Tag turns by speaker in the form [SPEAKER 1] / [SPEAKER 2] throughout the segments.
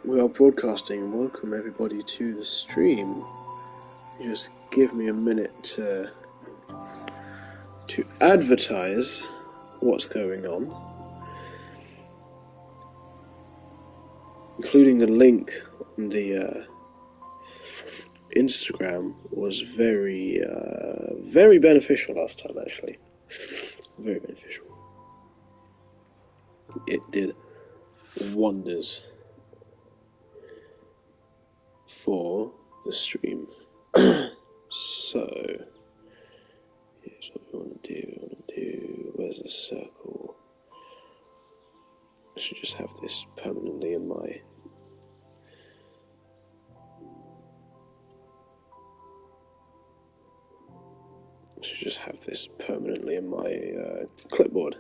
[SPEAKER 1] We are broadcasting. Welcome everybody to the stream. Just give me a minute to advertise what's going on, including the link on the Instagram was very beneficial last time. Actually, very beneficial. It did wonders for the stream. So here's what we want to do. Where's the circle? I should just have this permanently in my clipboard,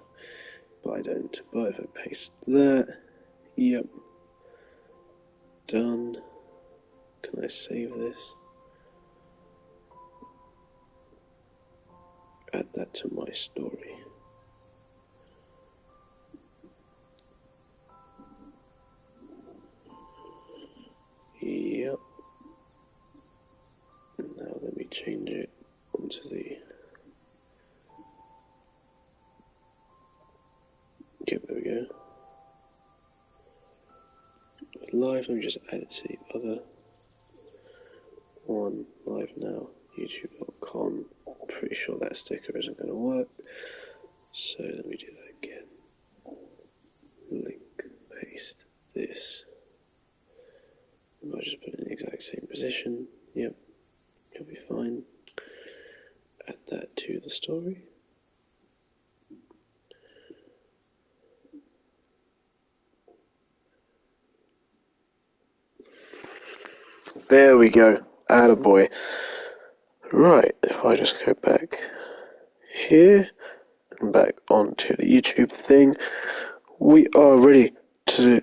[SPEAKER 1] but I don't. But if I paste that, yep, done. Can I save this? Add that to my story. Yep. Now let me change it onto the... Yep, there we go. Live, let me just add it to the other one. Live now, youtube.com. Pretty sure that sticker isn't going to work. So let me do that again. Link, paste this. I'll just put it in the exact same position. Yep, it'll be fine. Add that to the story. There we go. Attaboy. Right, if I just go back here and back onto the YouTube thing, we are ready to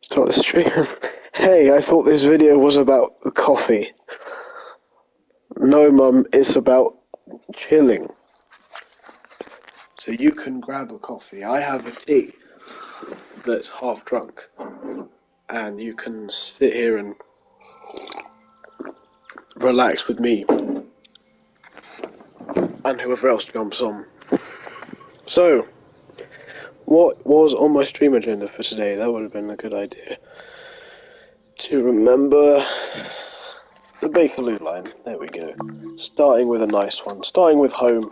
[SPEAKER 1] start the stream. Hey, I thought this video was about coffee. No, Mum, it's about chilling. So you can grab a coffee. I have a tea that's half drunk, and you can sit here and relax with me and whoever else jumps on. So, what was on my stream agenda for today? That would have been a good idea. To remember the Bakerloo line. There we go. Starting with a nice one. Starting with home.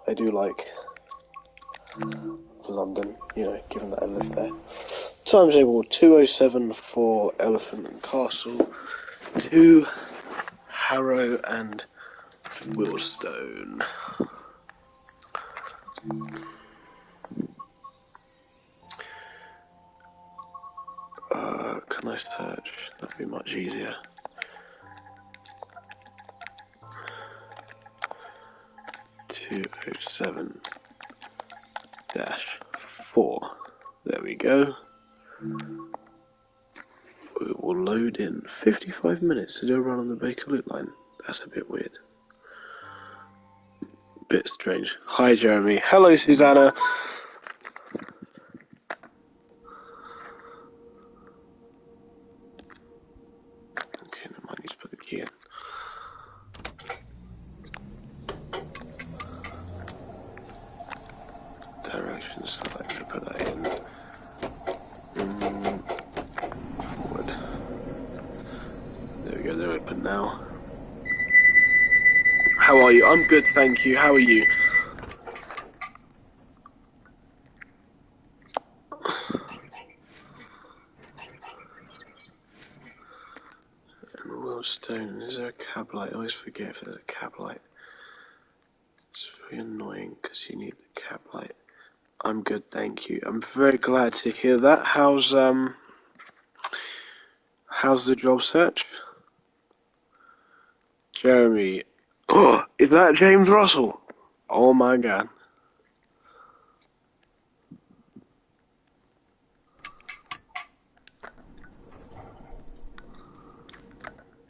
[SPEAKER 1] I do like London, given that I live there. Timetable 2:07 for Elephant and Castle to Harrow and Willstone. Can I search? That'd be much easier. (2:07) -4. There we go. We will load in 55 minutes to do a run on the Bakerloo line. That's a bit weird. Bit strange. Hi, Jeremy. Hello, Susanna. Okay, I might need to put the key in. Directions selector, put that in. Forward. There we go, they're open now. How are you? I'm good, thank you. How are you? And Willstone, is there a cab light? I always forget if there's a cab light. It's very annoying because you need the cab light. I'm good, thank you. I'm very glad to hear that. How's the job search? Jeremy. Oh, is that James Russell? Oh my god.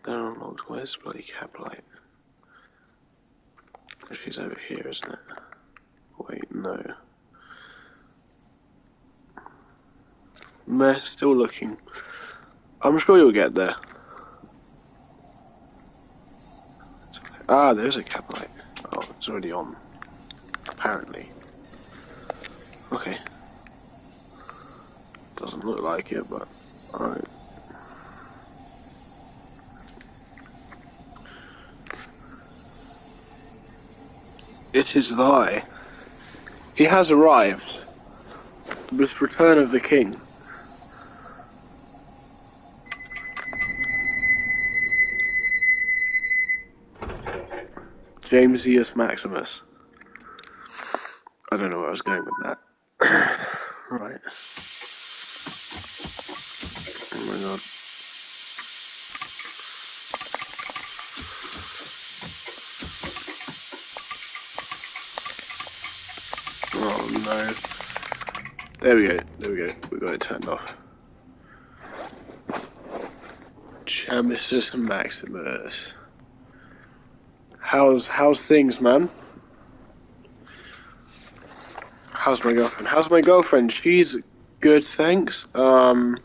[SPEAKER 1] They're unlocked. Where's the bloody cab light? She's over here, isn't it? Wait, no. Meh, still looking. I'm sure you'll get there. Ah, there's a cab light. Oh, it's already on. Apparently. Okay. Doesn't look like it, but alright. It is thy. He has arrived. With return of the king. Jamesius Maximus. I don't know where I was going with that. Right. Oh my god. Oh no. There we go. There we go. We got it turned off. Jamesius Maximus. How's things, man? How's my girlfriend? How's my girlfriend? She's good, thanks. I'm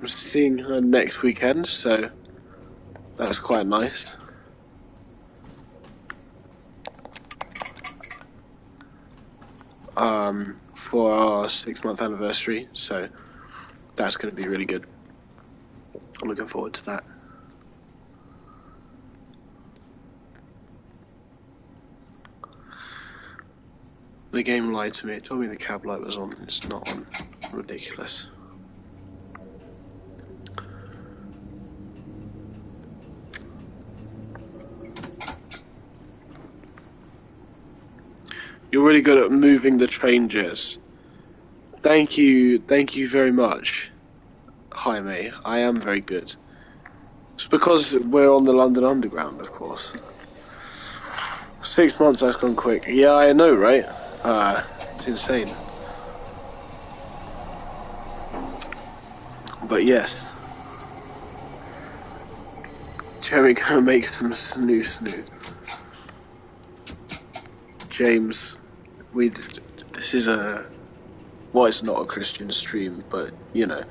[SPEAKER 1] seeing her next weekend, so that's quite nice. For our 6-month anniversary, so that's going to be really good. I'm looking forward to that. The game lied to me. It told me the cab light was on. It's not on. Ridiculous. You're really good at moving the train, Jez. Thank you very much. Hi, mate. I am very good. It's because we're on the London Underground, of course. 6 months has gone quick. Yeah, I know, right? It's insane. But yes. Jeremy gonna make some snoo. James, this is well, it's not a Christian stream, but you know.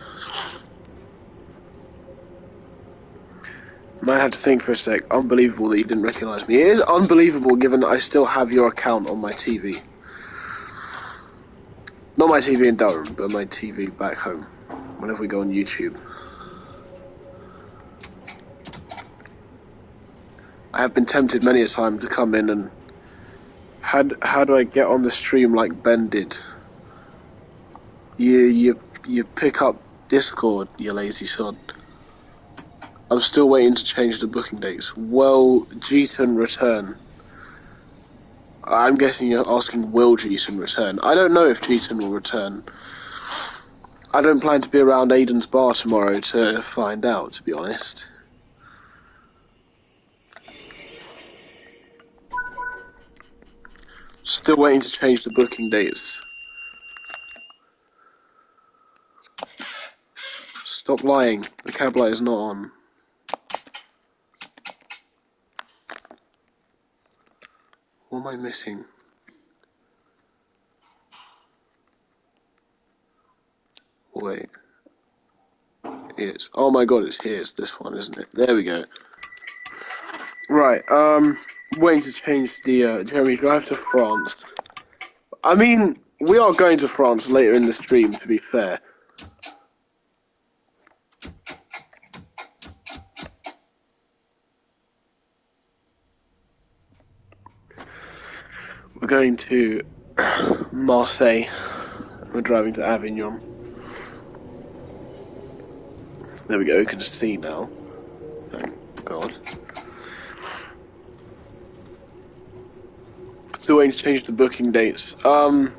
[SPEAKER 1] Might have to think for a sec. Unbelievable that you didn't recognise me. It is unbelievable given that I still have your account on my TV. Not my TV in Durham, but my TV back home. Whenever we go on YouTube. I have been tempted many a time to come in and how do I get on the stream like Ben did? You pick up Discord, you lazy sod. I'm still waiting to change the booking dates. Will Jeton return? I'm guessing you're asking will Jeton return. I don't know if Jeton will return. I don't plan to be around Aiden's bar tomorrow to find out, to be honest. Still waiting to change the booking dates. Stop lying. The cab light is not on. What am I missing? Wait. It's oh my god, it's here. It's this one, isn't it? There we go. Right. Waiting to change the Jeremy drive to France. I mean, we are going to France later in the stream, to be fair. We're going to Marseille. We're driving to Avignon. There we go, you can see now. Thank God. Still waiting to change the booking dates. Are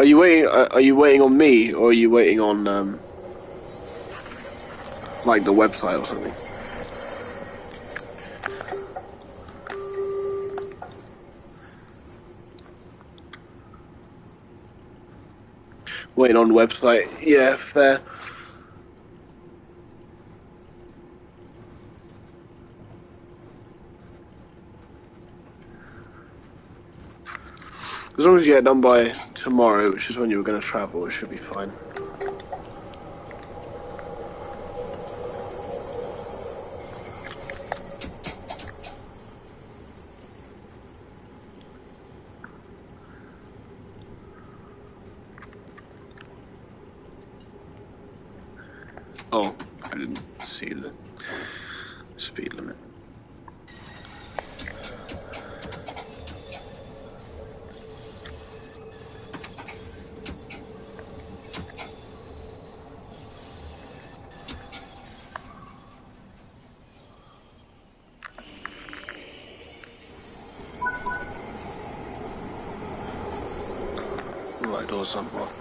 [SPEAKER 1] you waiting? Are you waiting on me, or are you waiting on like the website or something? Waiting on website. Yeah, fair. As long as you get it done by tomorrow, which is when you were going to travel, it should be fine. Oh, I didn't see the speed limit. Right, doors unlocked.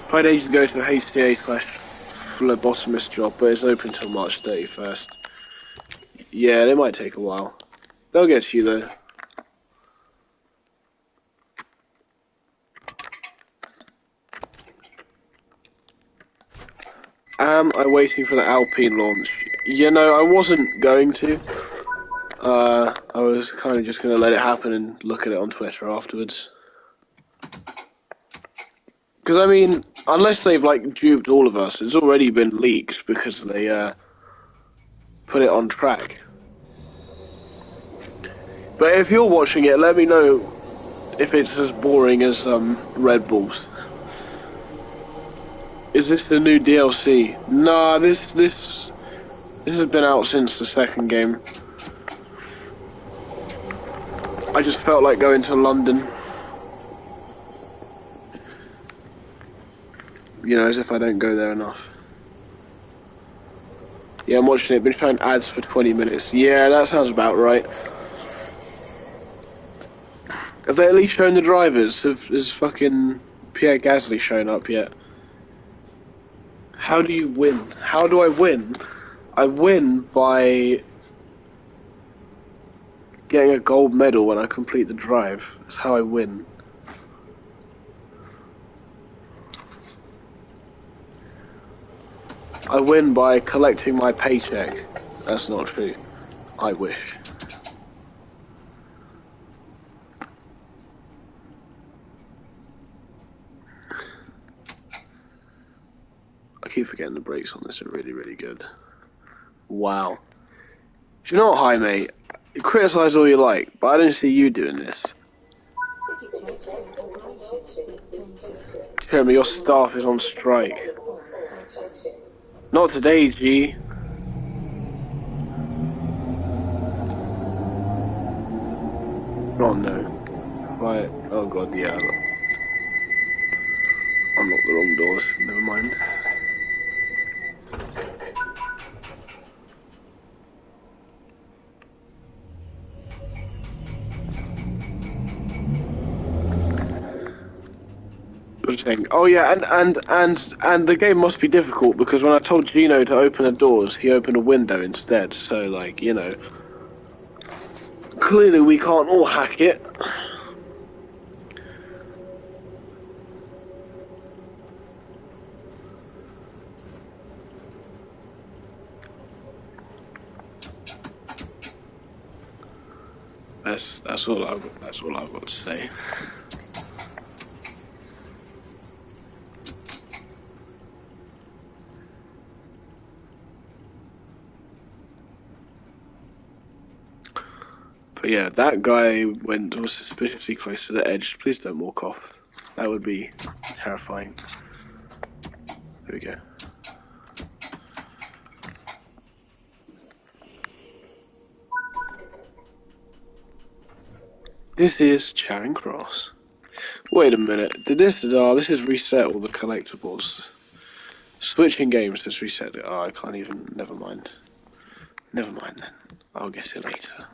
[SPEAKER 1] Tried ages ago to a HCA/phlebotomist job, but it's open until March 31st. Yeah, it might take a while. They'll get to you though. Am I waiting for the Alpine launch? You know, I wasn't going to. I was kind of just going to let it happen and look at it on Twitter afterwards. Because, I mean, unless they've, like, duped all of us, it's already been leaked because they, put it on track. But if you're watching it, let me know if it's as boring as, Red Bulls. Is this the new DLC? Nah, this has been out since the second game. I just felt like going to London. You know, as if I don't go there enough. Yeah, I'm watching it. Been showing ads for 20 minutes. Yeah, that sounds about right. Have they at least shown the drivers? Has fucking Pierre Gasly shown up yet? How do you win? How do I win? I win by getting a gold medal when I complete the drive. That's how I win. I win by collecting my paycheck. That's not true. I wish. I keep forgetting the brakes on this are really, really good. Wow. Do you know what, Jaime? You criticise all you like, but I don't see you doing this. Jeremy, your staff is on strike. Not today, G. Oh no. Right. Oh god, yeah. Unlock the wrong doors. Never mind. I was saying, oh yeah, and the game must be difficult because when I told Gino to open the doors, he opened a window instead. So like, you know, clearly we can't all hack it. That's all I've got to say. But yeah, that guy was suspiciously close to the edge. Please don't walk off. That would be terrifying. There we go. This is Charing Cross. Wait a minute. This is reset all the collectibles. Switching games has reset it. Oh, I can't even. Never mind. Never mind then. I'll get it later.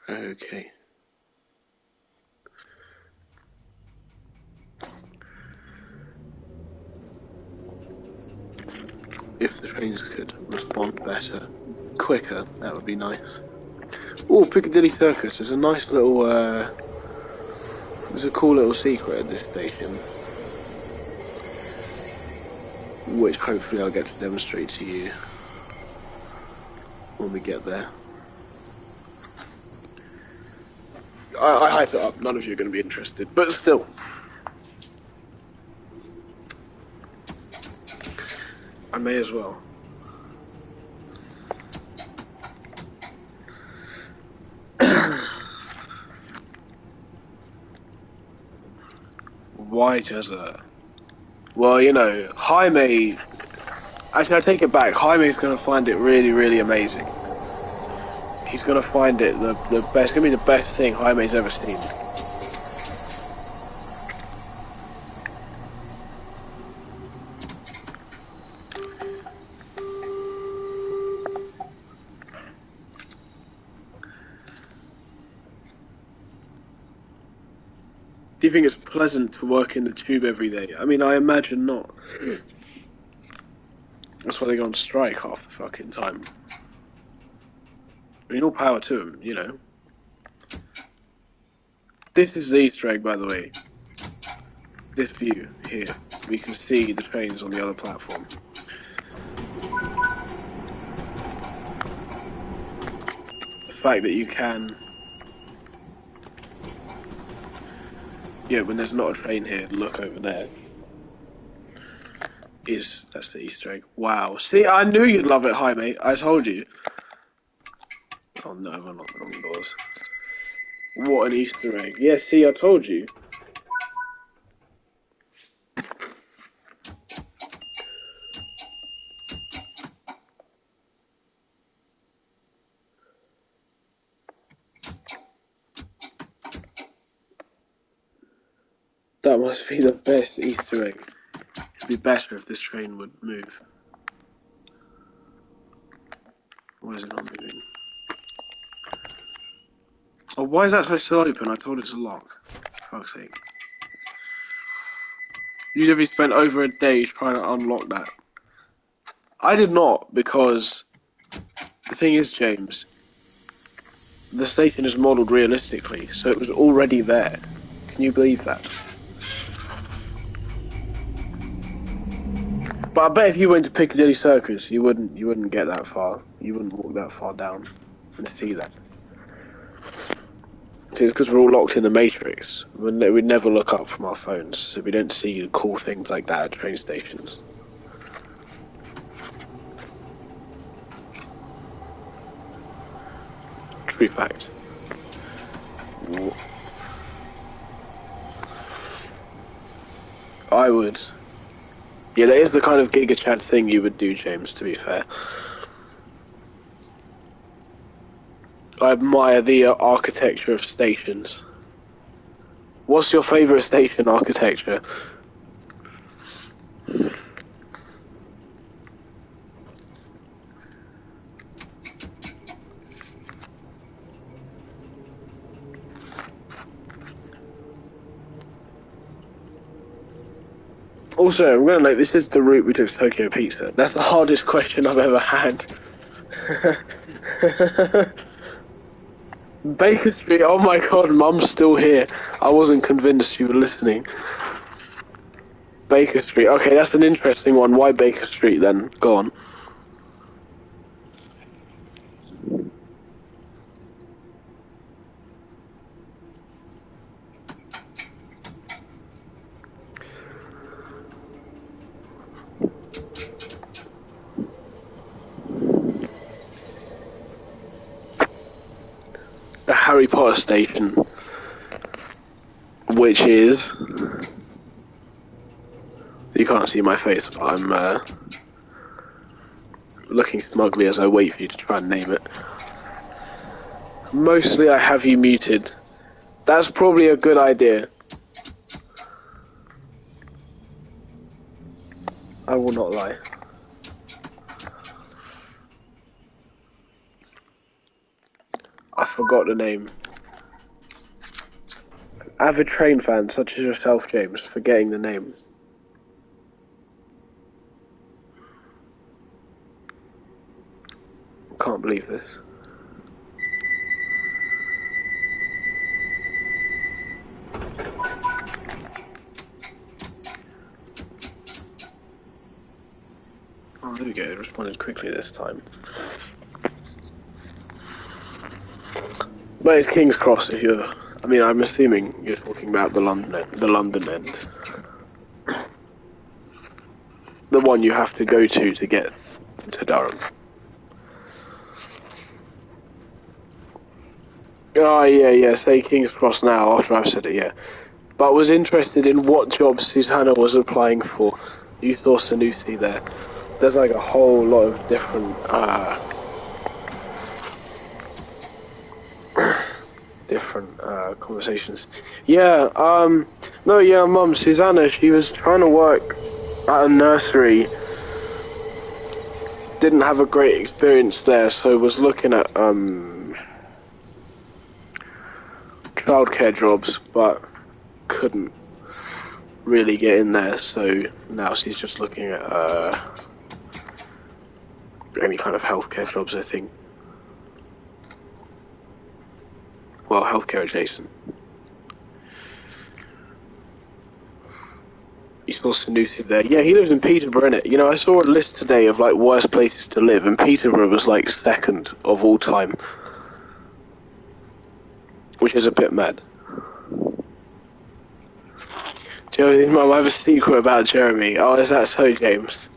[SPEAKER 1] Okay. If the trains could respond better, quicker, that would be nice. Oh, Piccadilly Circus. There's a nice little, there's a cool little secret at this station, which hopefully I'll get to demonstrate to you when we get there. I hype it up, none of you are going to be interested, but still. I may as well. Why Jezza? Well, you know, Jaime... Actually, I take it back. Jaime's going to find it really, really amazing. He's going to find it the best. It's going to be the best thing Jaime's ever seen. Do you think it's pleasant to work in the tube every day? I mean, I imagine not. That's why they go on strike half the fucking time. I mean, all power to them, you know. This is the Easter egg, by the way. This view here. We can see the trains on the other platform. The fact that you can... Yeah, when there's not a train here, look over there. That's the Easter egg. Wow. See, I knew you'd love it, Jaime. I told you. Oh no, I'm not the wrong doors. What an Easter egg. Yeah, see, I told you. That must be the best Easter egg. It'd be better if this train would move. Why is it not moving? Oh, why is that supposed to open? I told it to lock. For fuck's sake. You literally spent over a day trying to unlock that. I did not, because the thing is, James, the station is modelled realistically, so it was already there. Can you believe that? But I bet if you went to Piccadilly Circus, you wouldn't get that far. You wouldn't walk that far down and see that. It's because we're all locked in the Matrix. We never look up from our phones, so we don't see cool things like that at train stations. True fact. I would. Yeah, that is the kind of Giga Chad thing you would do, James, to be fair. I admire the architecture of stations. What's your favourite station architecture? Also, I'm gonna note this is the route we took to Tokyo Pizza. That's the hardest question I've ever had. Baker Street, oh my god, Mum's still here. I wasn't convinced you were listening. Baker Street, okay, that's an interesting one. Why Baker Street then? Go on. The Harry Potter station, which is... You can't see my face, but I'm looking smugly as I wait for you to try and name it. Mostly I have you muted. That's probably a good idea. I will not lie. I forgot the name. Avid train fans such as yourself, James, forgetting the name. Can't believe this. Oh, there we go. It responded quickly this time. But it's King's Cross if you're... I mean, I'm assuming you're talking about the London end. The one you have to go to get to Durham. Oh, yeah, say King's Cross now after I've said it, yeah. but was interested in what job Susanna was applying for. You saw Sanusi there. There's like a whole lot of different conversations. Yeah, no, yeah, Mum, Susanna, she was trying to work at a nursery. Didn't have a great experience there, so was looking at childcare jobs, but couldn't really get in there, so now she's just looking at any kind of healthcare jobs, I think. Well, healthcare adjacent. You saw Sanusi there. Yeah, he lives in Peterborough, innit? You know, I saw a list today of, like, worst places to live, and Peterborough was, like, second of all time. Which is a bit mad. Jeremy, Mum, I have a secret about Jeremy. Oh, is that so, James?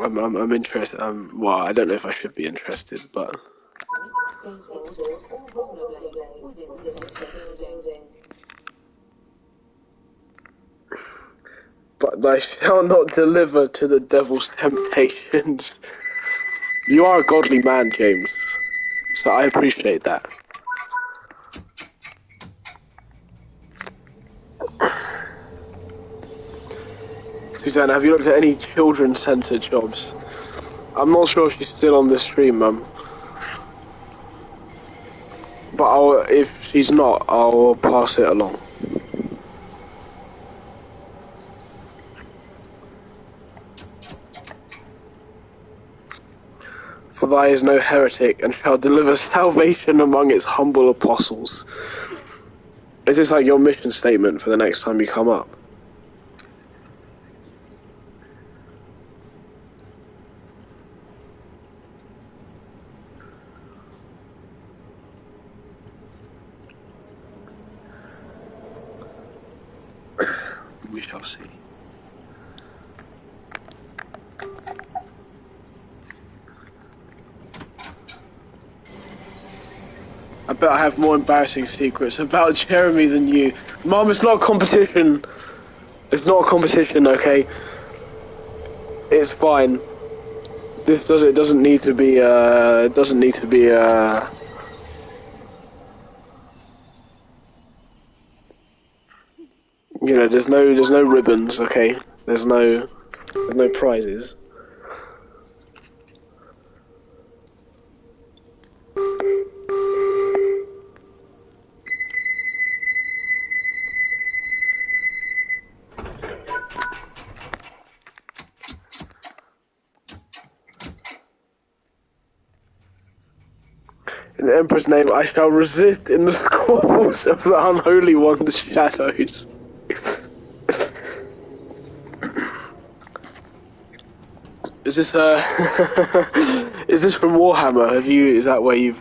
[SPEAKER 1] I'm interested. Well, I don't know if I should be interested, but. But I shall not deliver to the devil's temptations. You are a godly man, James. So I appreciate that. Susanna, have you looked at any children's centre jobs? I'm not sure if she's still on the stream, Mum. But if she's not, I'll pass it along. For thy is no heretic, and shall deliver salvation among its humble apostles. Is this like your mission statement for the next time you come up? We shall see. I bet I have more embarrassing secrets about Jeremy than you. Mom, it's not a competition. It's not a competition, okay? It's fine. It doesn't need to be, it doesn't need to be, you know, there's no ribbons, okay? There's no prizes. In the Emperor's name, I shall resist in the squabbles of the unholy one's shadows. Is this is this from Warhammer? Is that where you've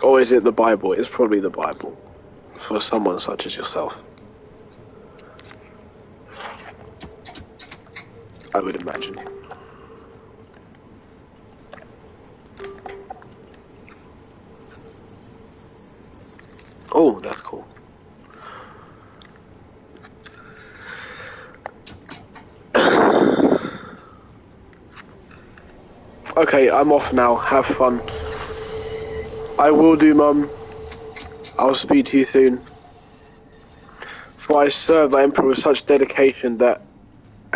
[SPEAKER 1] or is it the Bible? It's probably the Bible for someone such as yourself, I would imagine. Oh, that's cool. Okay, I'm off now. Have fun. I will do, Mum. I'll speak to you soon. For I serve the Emperor with such dedication that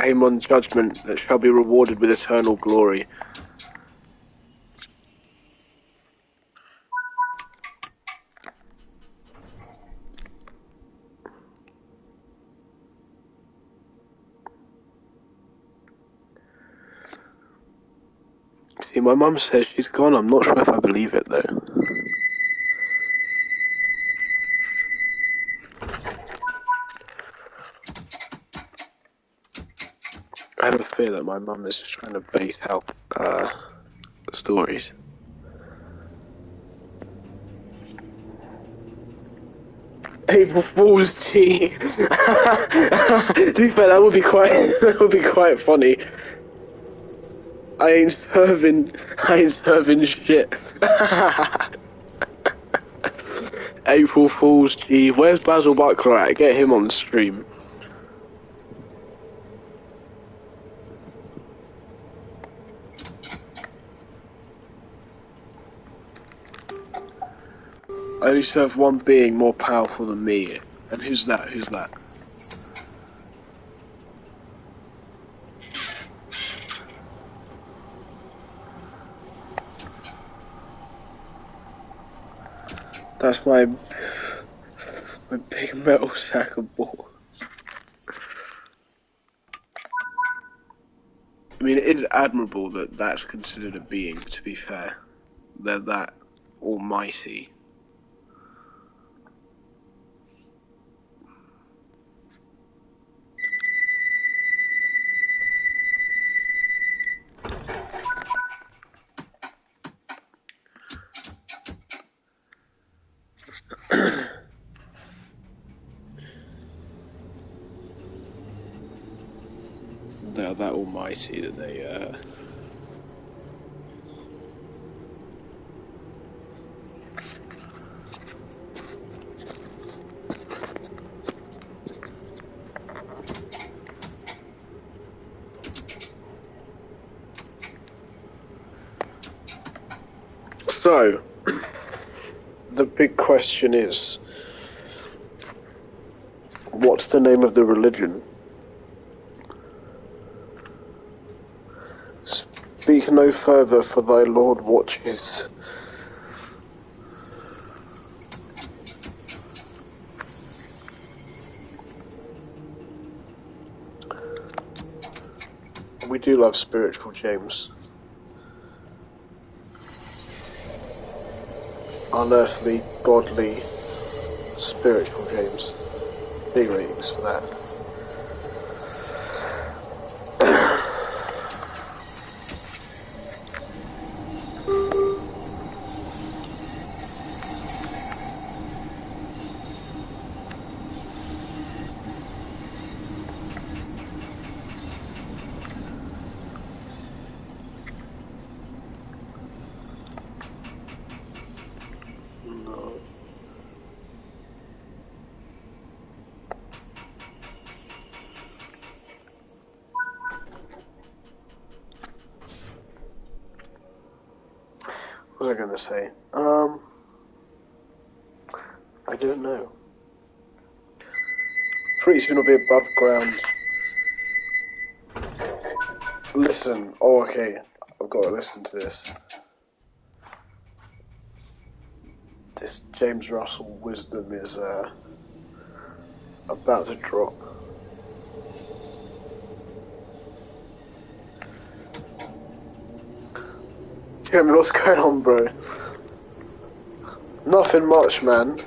[SPEAKER 1] aim on judgment that shall be rewarded with eternal glory. See my mum says she's gone. I'm not sure if I believe it though. I have a fear that my mum is just trying to base out stories. April Fool's G. To be fair, that would be quite funny. I ain't serving shit. April Fool's G. Where's Basil Butler at? Get him on the stream. I only serve one being more powerful than me. And who's that? Who's that? That's my big metal sack of balls. I mean, it is admirable that that's considered a being, to be fair. They're that almighty. They're that almighty that they, So, the big question is, what's the name of the religion? Speak no further, for thy Lord watches. We do love spiritual James. Unearthly, godly, spiritual James. Big ratings for that. No. What was I gonna say? I don't know. Pretty soon it'll be above ground. Listen, oh okay, I've got to listen to this. This James Russell wisdom is about to drop. Jeremy, what's going on, bro? Nothing much, man.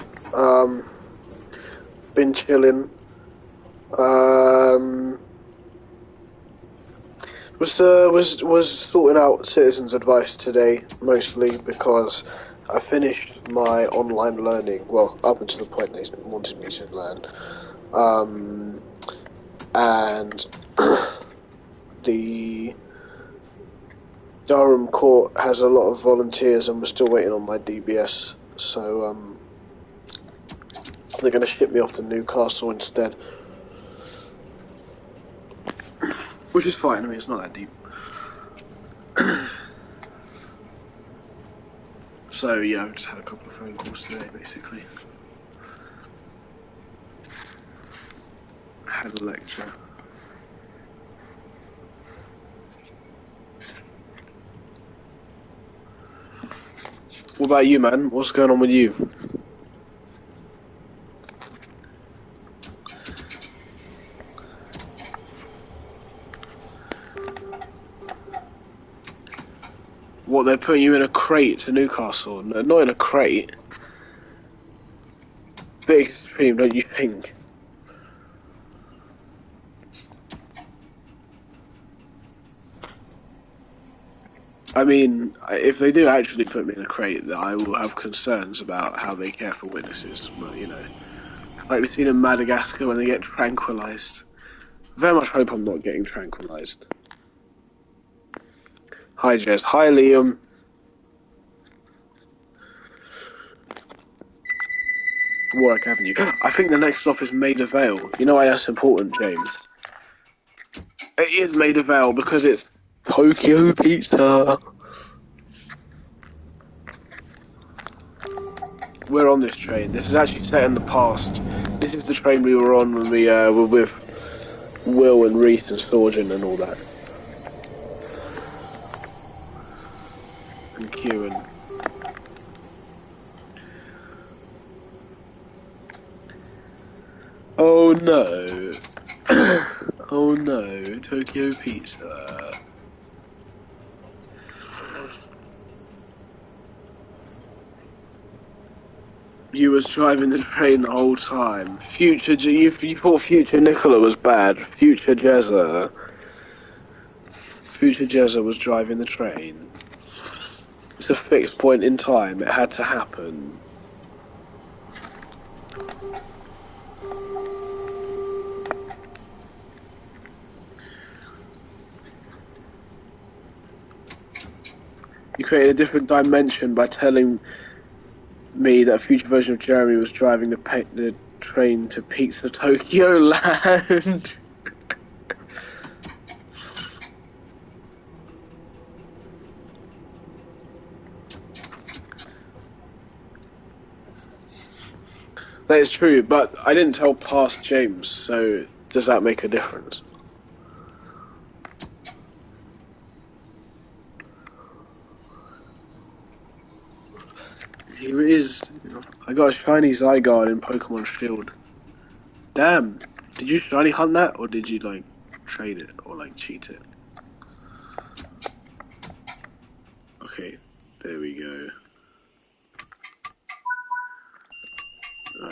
[SPEAKER 1] Been chilling. Was sorting out citizens' advice today, mostly because I finished my online learning, well, up until the point they wanted me to learn. And the Durham court has a lot of volunteers and we're still waiting on my DBS, so they're going to ship me off to Newcastle instead. Which is fine, I mean, it's not that deep. So, yeah, I've just had a couple of phone calls today, basically. I had a lecture. What about you, man? What's going on with you? What, they're putting you in a crate to Newcastle? No, not in a crate. Bit extreme, don't you think? I mean, if they do actually put me in a crate, then I will have concerns about how they care for witnesses. But, you know, like we've seen in Madagascar when they get tranquilized. Very much hope I'm not getting tranquilized. Hi, Jez. Hi, Liam. Warwick Avenue. I think the next stop is Maida Vale. You know why that's important, James? It is Maida Vale because it's Tokyo Pizza. We're on this train. This is actually set in the past. This is the train we were on when we were with Will and Reese and Sorgen and all that. And Kieran. Oh no. Oh no, Tokyo Pizza. You was driving the train the whole time. You thought Future Nicola was bad. Future Jezza was driving the train. It's a fixed point in time. It had to happen. You created a different dimension by telling me that a future version of Jeremy was driving the train to Pizza Tokyo Land. That is true, but I didn't tell past James, so does that make a difference? Here it is. I got a shiny Zygarde in Pokemon Shield. Damn. Did you shiny hunt that, or did you, like, trade it, or, like, cheat it? Okay, there we go.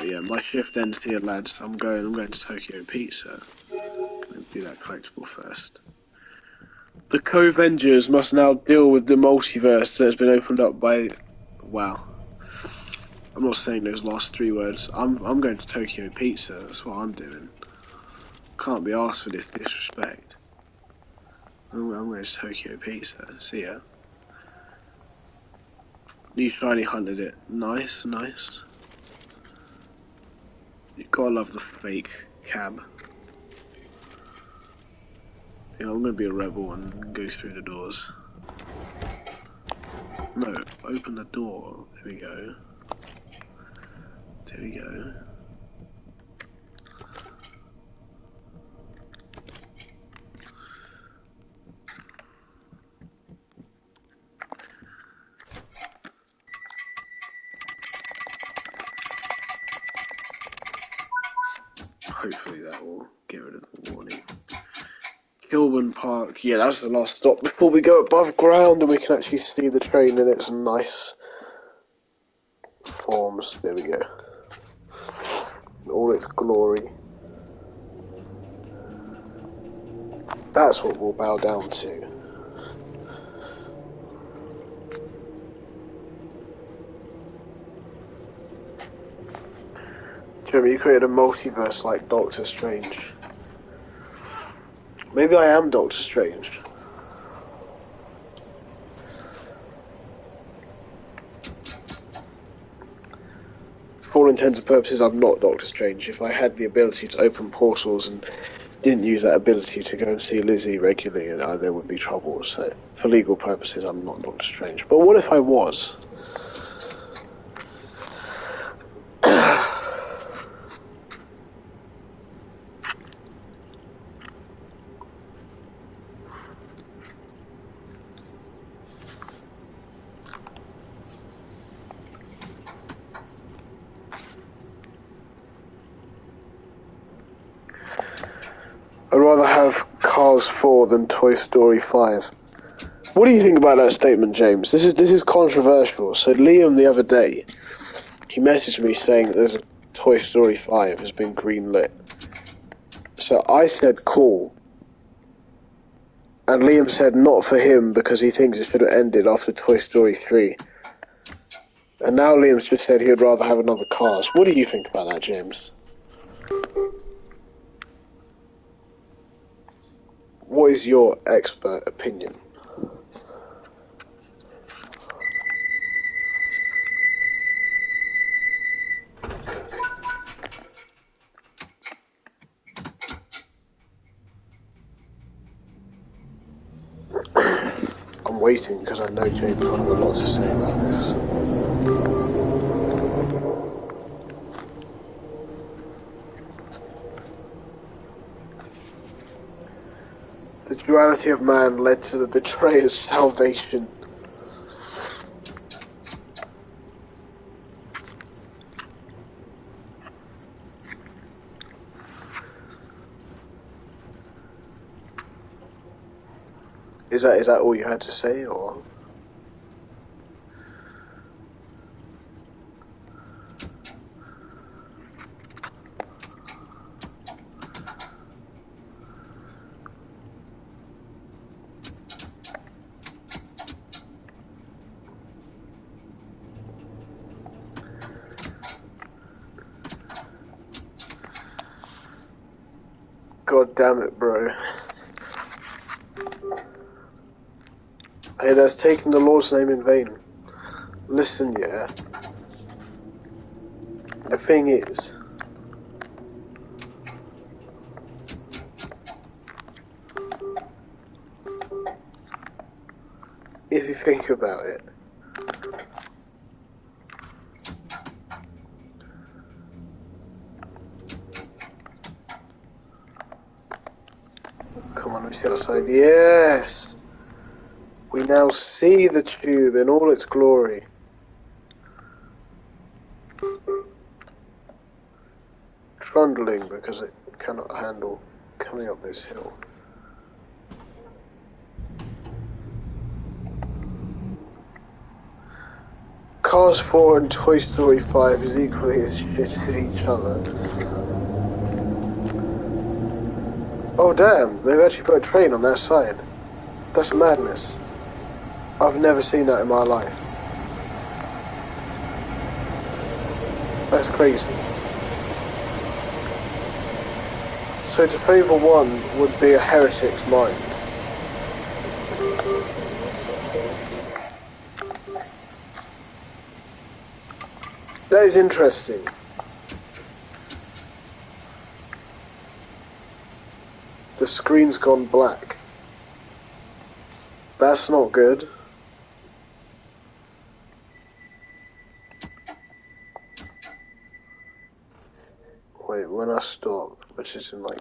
[SPEAKER 1] Yeah, my shift ends here, lads. I'm going to Tokyo Pizza. Gonna do that collectible first. The Co-Vengers must now deal with the multiverse that has been opened up by... Wow. I'm not saying those last three words. I'm going to Tokyo Pizza. That's what I'm doing. Can't be asked for this disrespect. I'm going to Tokyo Pizza. See ya. New shiny hunted it. Nice, nice. You gotta love the fake cab. Yeah, I'm gonna be a rebel and go through the doors. No, open the door. There we go. There we go. Hopefully that will get rid of the warning. Kilburn Park. Yeah, that's the last stop before we go above ground and we can actually see the train in its nice forms. There we go. In all its glory. That's what we'll bow down to. Jeremy, you created a multiverse like Doctor Strange. Maybe I am Doctor Strange. For all intents and purposes, I'm not Doctor Strange. If I had the ability to open portals and didn't use that ability to go and see Lizzie regularly, there would be trouble. So, for legal purposes, I'm not Doctor Strange. But what if I was? I'd rather have Cars 4 than Toy Story 5. What do you think about that statement, James? This is controversial. So Liam the other day, he messaged me saying that there's a Toy Story 5 has been greenlit. So I said cool. And Liam said not for him because he thinks it should have ended after Toy Story 3. And now Liam's just said he would rather have another Cars. What do you think about that, James? What is your expert opinion? I'm waiting because I know James will have a lot to say about this. The duality of man led to the betrayer's salvation. Is that all you had to say, or? God damn it, bro. Hey, that's taking the Lord's name in vain. Listen, yeah. The thing is, if you think about it, come on, let me see outside. Yes! We now see the tube in all its glory. Trundling because it cannot handle coming up this hill. Cars 4 and Toy Story 5 is equally as shit as each other. Oh damn, they've actually put a train on their side. That's madness. I've never seen that in my life. That's crazy. So to favour one would be a heretic's mind. That is interesting. The screen's gone black. That's not good. Wait, when I stop, which is in like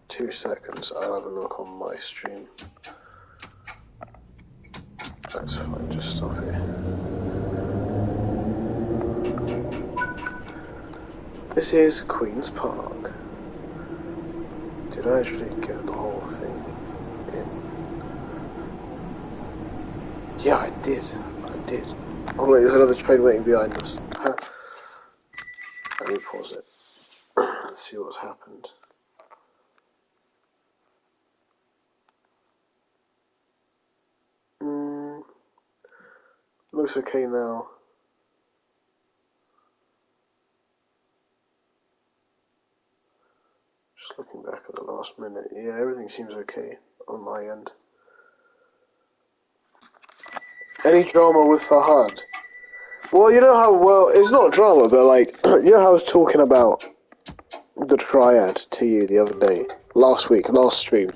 [SPEAKER 1] 2 seconds, I'll have a look on my stream. That's fine, just stop here. This is Queen's Park. Did I actually get the whole thing in? Yeah, I did. Oh wait, there's another train waiting behind us. Let me pause it. Let's see what's happened. Looks okay now. Just looking back at the last minute. Yeah, everything seems okay on my end. Any drama with Fahad? Well, you know how, well, it's not drama, but like, you know how I was talking about the triad to you the other day? Last stream.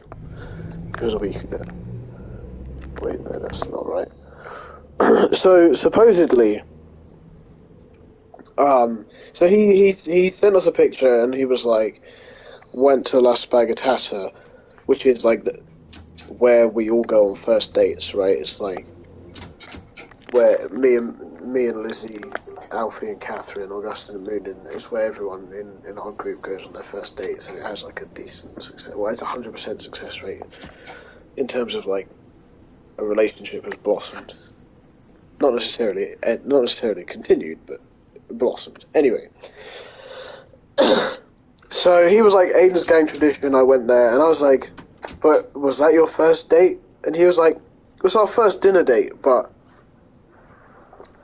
[SPEAKER 1] It was a week ago. Wait, no, that's not right. So, supposedly, so he sent us a picture and he was like, went to La Spaghettata, which is like where we all go on first dates, right? It's like where me and Lizzie, Alfie and Catherine, Augustine and Moonin, is where everyone in our group goes on their first dates, and it has like a decent success. Well, it's 100% success rate in terms of like a relationship has blossomed. Not necessarily continued, but blossomed. Anyway, so he was like, Aiden's gang tradition. I went there, and I was like, but was that your first date? And he was like, it was our first dinner date, but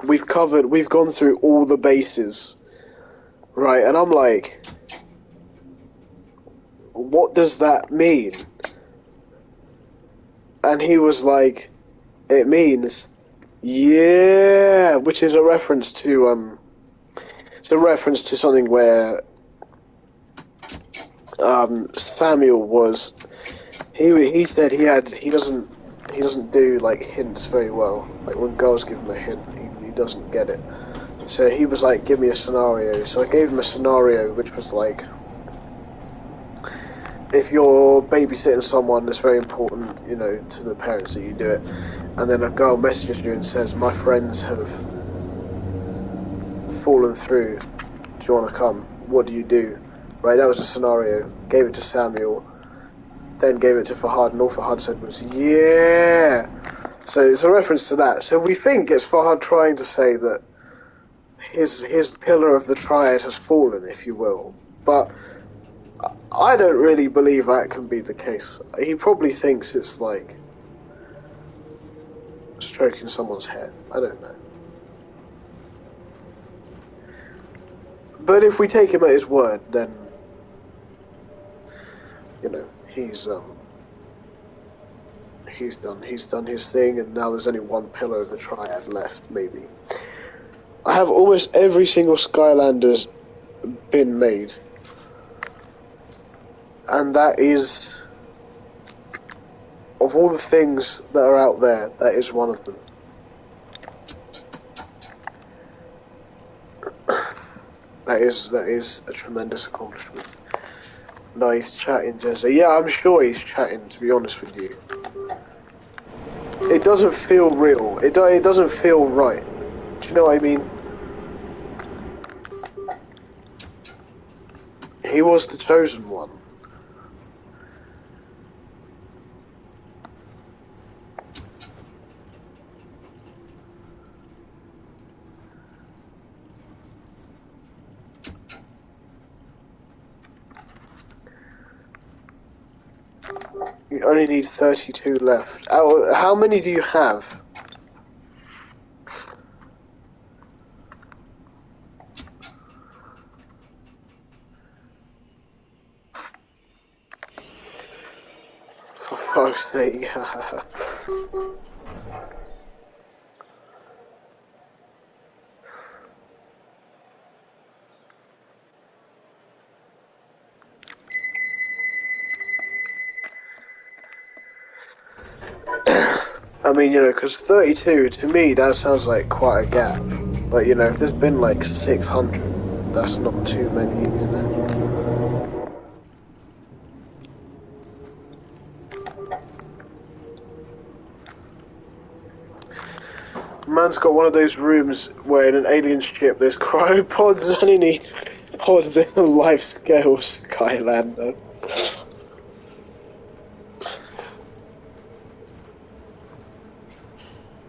[SPEAKER 1] we've gone through all the bases, right? And I'm like, what does that mean? And he was like, it means, yeah, which is a reference to something where Samuel was. He said he doesn't do like hints very well. Like when girls give him a hint, he doesn't get it. So he was like, give me a scenario. So I gave him a scenario which was like, if you're babysitting someone, it's very important, you know, to the parents that you do it. And then a girl messages you and says, my friends have fallen through. Do you want to come? What do you do? Right, that was a scenario. Gave it to Samuel. Then gave it to Fahad, and all Fahad said was, yeah! So it's a reference to that. So we think it's Fahad trying to say that his pillar of the triad has fallen, if you will. But I don't really believe that can be the case. He probably thinks it's like stroking someone's hair. I don't know. But if we take him at his word, then, you know, he's done his thing, and now there's only one pillar of the triad left, maybe. I have almost every single Skylander's been made. And that is, of all the things that are out there, that is one of them. That is a tremendous accomplishment. No, he's chatting, Jesse. Yeah, I'm sure he's chatting, to be honest with you. It doesn't feel real. It doesn't feel right. Do you know what I mean? He was the chosen one. You only need 32 left. How many do you have? For fuck's sake. I mean, you know, because 32, to me, that sounds like quite a gap. But, you know, if there's been like 600, that's not too many, you know. Man's got one of those rooms where in an alien ship there's cryopods and he needs pods in a life-scale Skylander.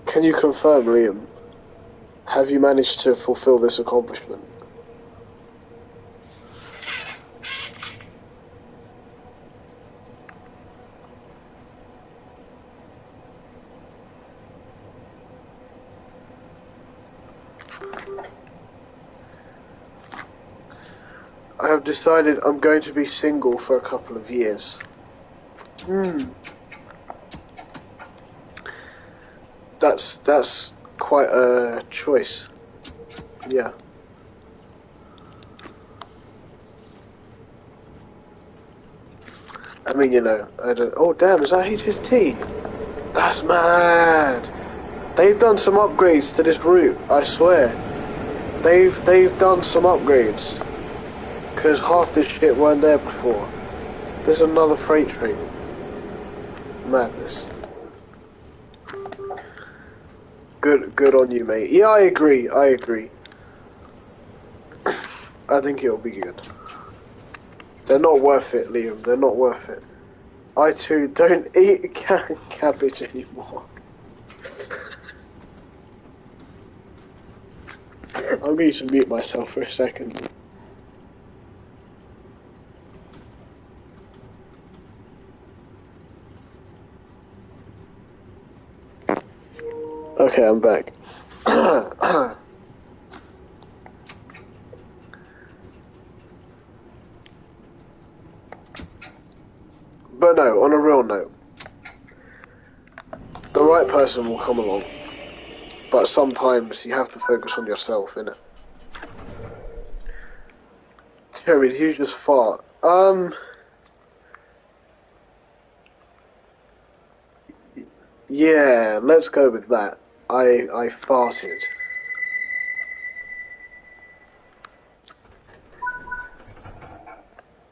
[SPEAKER 1] Can you confirm, Liam? Have you managed to fulfill this accomplishment? I have decided I'm going to be single for a couple of years. That's quite a choice. Yeah. I mean, you know, I don't... Oh, damn, is that HST? That's mad. They've done some upgrades to this route, I swear. They've done some upgrades. Because half this shit weren't there before. There's another freight train. Madness. Good on you, mate. Yeah, I agree. I think it'll be good. They're not worth it, Liam. They're not worth it. I too don't eat cabbage anymore. I'll need to mute myself for a second. Okay, I'm back. But no, on a real note, the right person will come along. But sometimes you have to focus on yourself, innit? Jeremy, did you just fart? Yeah, let's go with that. I farted.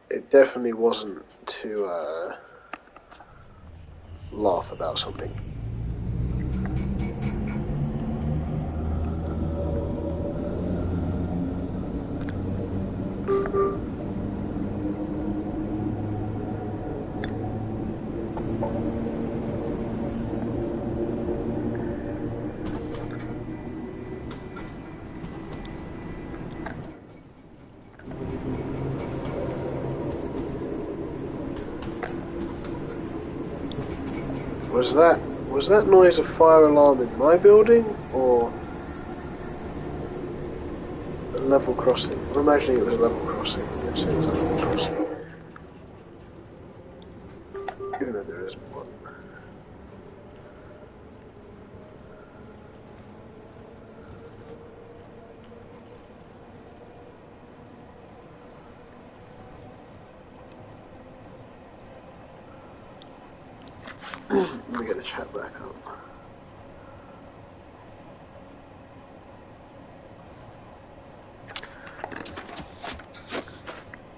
[SPEAKER 1] It definitely wasn't to, laugh about something. Was that noise a fire alarm in my building, or a level crossing? I'm imagining it was a level crossing. Let's say it was a level crossing. Even though there isn't one. Let me get the chat back up.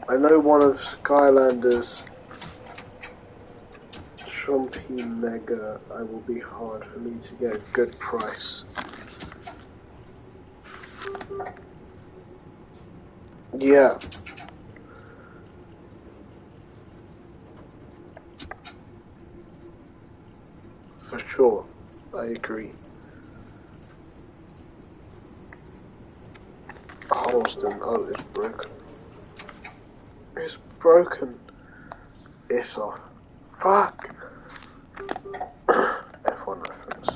[SPEAKER 1] I know one of Skylander's Trumpy Mega. I will be hard for me to get a good price. Yeah. For sure. I agree. Holston, oh, it's broken. It's broken. It's off. Fuck! F1 reference.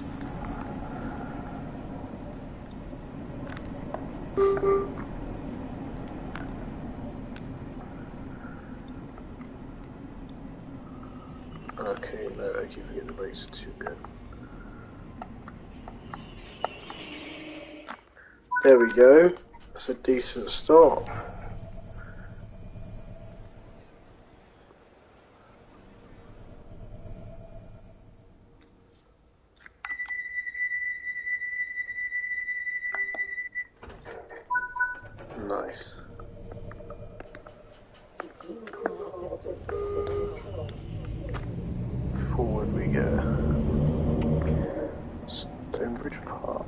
[SPEAKER 1] Okay, no, I keep forgetting the brakes are too good. There we go. That's a decent start. Nice. Forward we go. Stonebridge Park.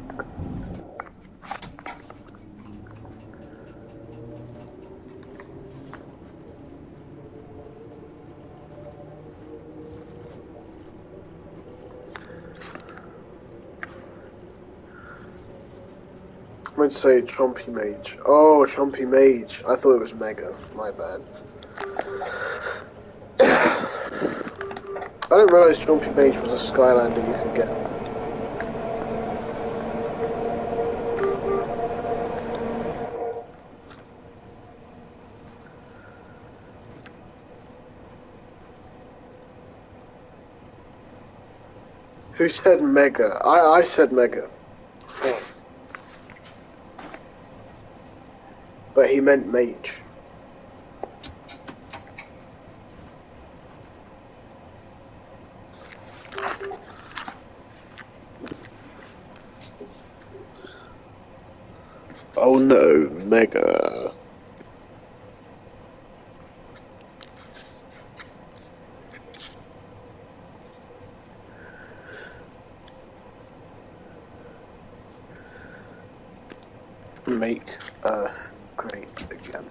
[SPEAKER 1] I meant to say Chompy Mage. Oh, Chompy Mage. I thought it was Mega. My bad. I didn't realise Chompy Mage was a Skylander you could get. Who said Mega? I said Mega. But he meant Mage. Oh no, Mega. Make Earth great again.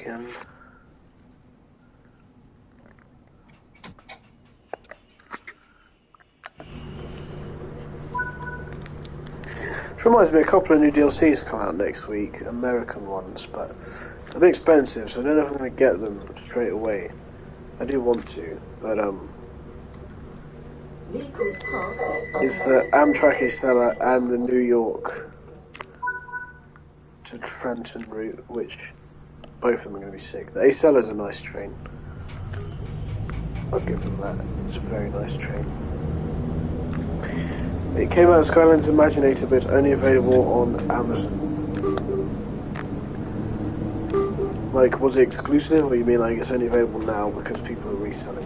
[SPEAKER 1] again. Which reminds me, a couple of new DLCs come out next week, American ones, but they're a bit expensive, so I don't know if I'm going to get them straight away. I do want to, but it's the Amtrak Acela and the New York to Trenton route, which both of them are going to be sick. The Acela's a nice train. I'll give them that. It's a very nice train. It came out of Skylanders Imaginator, but it's only available on Amazon. Like, was it exclusive, or you mean like it's only available now because people are reselling?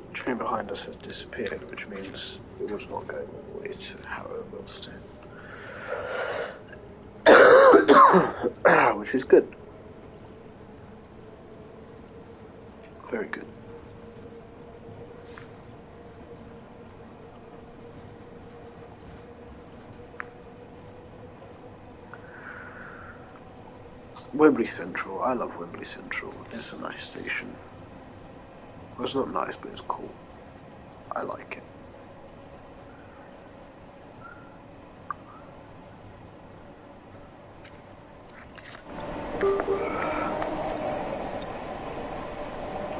[SPEAKER 1] The train behind us has disappeared, which means it was not going all the way to how it will stay. Which is good. Very good. Wembley Central. I love Wembley Central. It's a nice station. Well, it's not nice, but it's cool. I like it.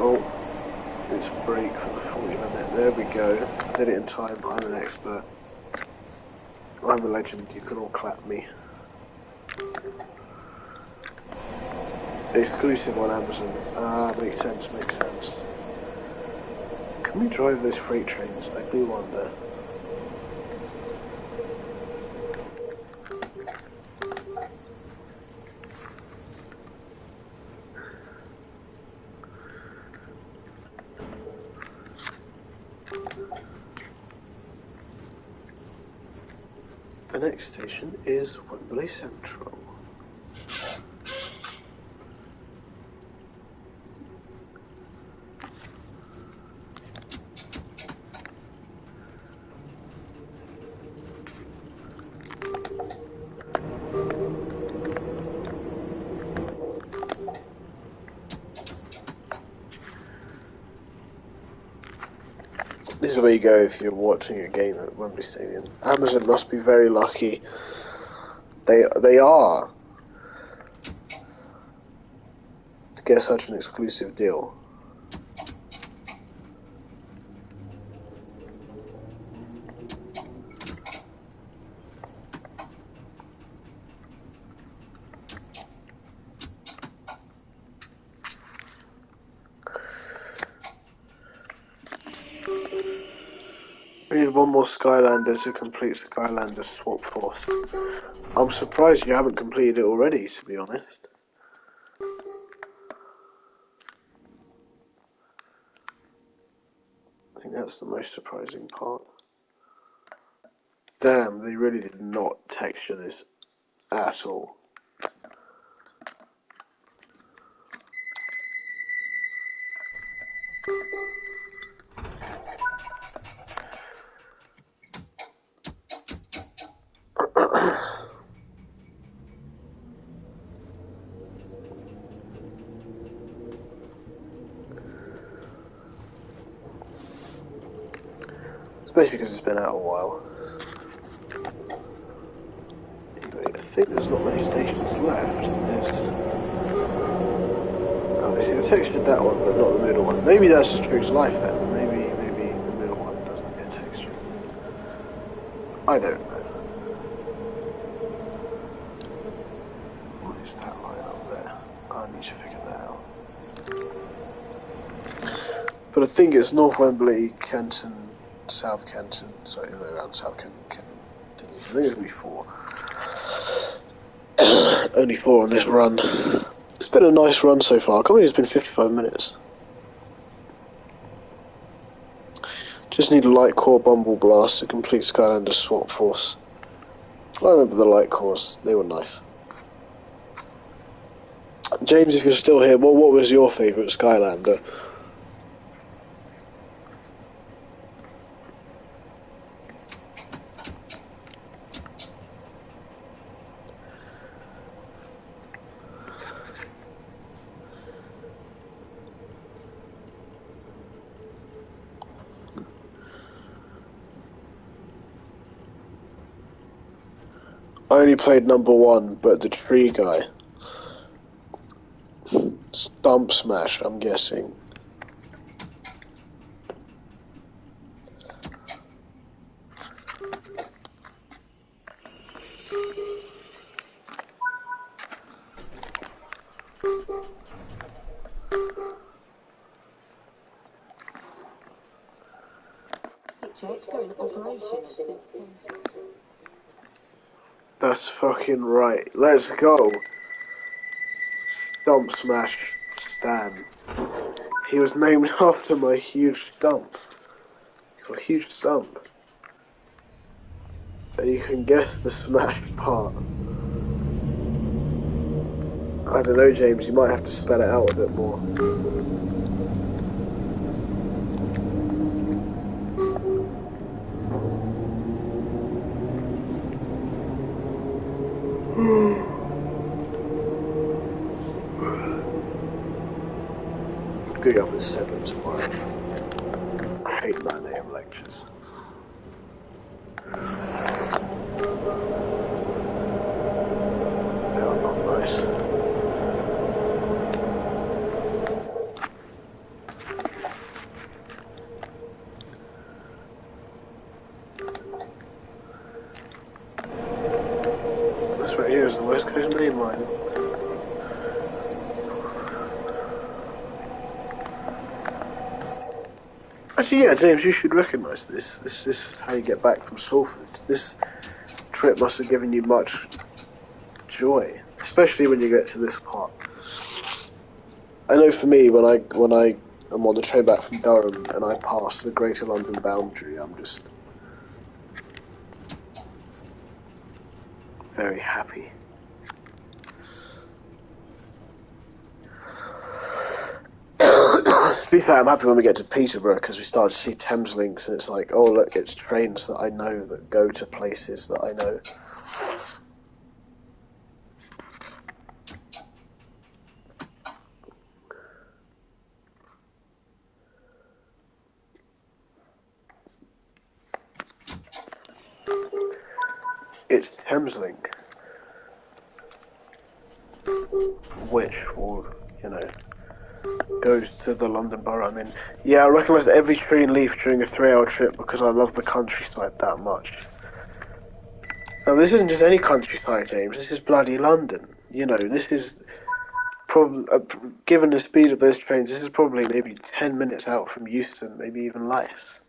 [SPEAKER 1] Oh, it's break for the 40-minute. There we go. I did it in time. I'm an expert. I'm a legend. You can all clap me. Exclusive on Amazon. Makes sense, makes sense. Can we drive those freight trains? I do wonder. The next station is Wembley Central. This is where you go if you're watching a game at Wembley Stadium. Amazon must be very lucky. They are to get such an exclusive deal. We need one more Skylander to complete Skylander Swap Force. I'm surprised you haven't completed it already, to be honest. I think that's the most surprising part. Damn, they really did not texture this at all. Especially because it's been out a while. Anyway, I think there's not many stations left. Oh, they see I textured that one, but not the middle one. Maybe that's just true to life then. Maybe the middle one doesn't get textured. I don't know. What is that line up there? I need to figure that out. But I think it's North Wembley, Kenton, South Kenton, sorry, around South Kenton. I think it's going to be 4. Only 4 on this run. It's been a nice run so far. I can't believe it's been 55 minutes. Just need a light core Bumble Blast to complete Skylander Swap Force. I remember the light cores, they were nice. James, if you're still here, what was your favourite Skylander? only played number 1, but the tree guy. Stump Smash, I'm guessing. That's fucking right. Let's go. Stump Smash Stan. He was named after my huge stump. A huge stump. And you can guess the smash part. I don't know, James, you might have to spell it out a bit more. Good up at 7 tomorrow. I hate 9 AM lectures. They are not nice. This right here is the West Coast Main Line. Actually, yeah, James, you should recognise this. This is how you get back from Salford. This trip must have given you much joy, especially when you get to this part. I know for me, when I am on the train back from Durham and I pass the Greater London boundary, I'm just very happy. To be fair, I'm happy when we get to Peterborough because we start to see Thames links and it's like, oh look, it's trains that I know that go to places that I know. It's Thameslink, which will, goes to the London Borough. I mean, yeah, I recognise every tree and leaf during a 3-hour trip because I love the countryside that much. Now, this isn't just any countryside, James. This is bloody London. This is probably, given the speed of those trains, this is probably maybe 10 minutes out from Euston, maybe even less.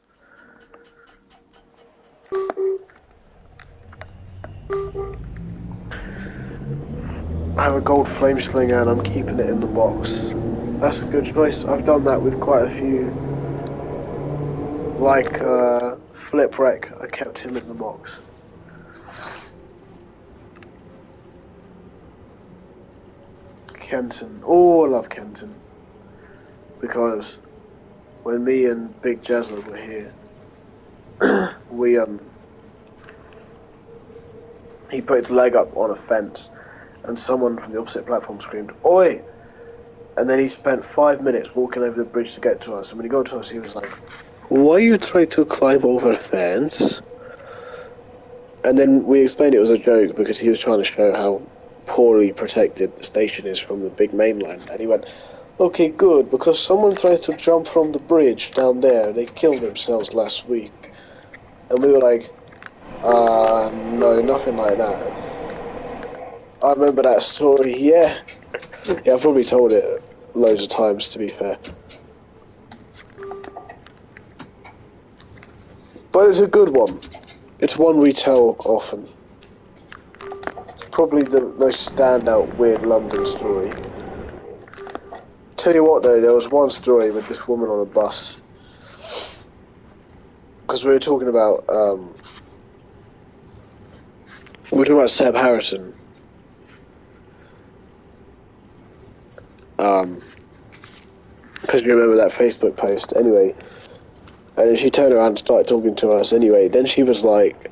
[SPEAKER 1] I have a gold flame slinger and I'm keeping it in the box. That's a good choice. I've done that with quite a few. Like Flipwreck, I kept him in the box. Kenton. Oh, I love Kenton. Because when me and Big Jazza were here, he put his leg up on a fence and someone from the opposite platform screamed, "Oi!" And then he spent 5 minutes walking over the bridge to get to us. And when he got to us, he was like, "Why are you trying to climb over a fence?" And then we explained it was a joke because he was trying to show how poorly protected the station is from the big main line. And he went, "Okay, good, because someone tried to jump from the bridge down there. They killed themselves last week." And we were like, no, nothing like that. I remember that story, yeah. Yeah, I've probably told it loads of times, to be fair. But it's a good one. It's one we tell often. It's probably the most standout weird London story. Tell you what though, there was one story with this woman on a bus. Because we were talking about, Seb Harrison. Because you remember that Facebook post, anyway. And then she turned around and started talking to us anyway. Then she was like,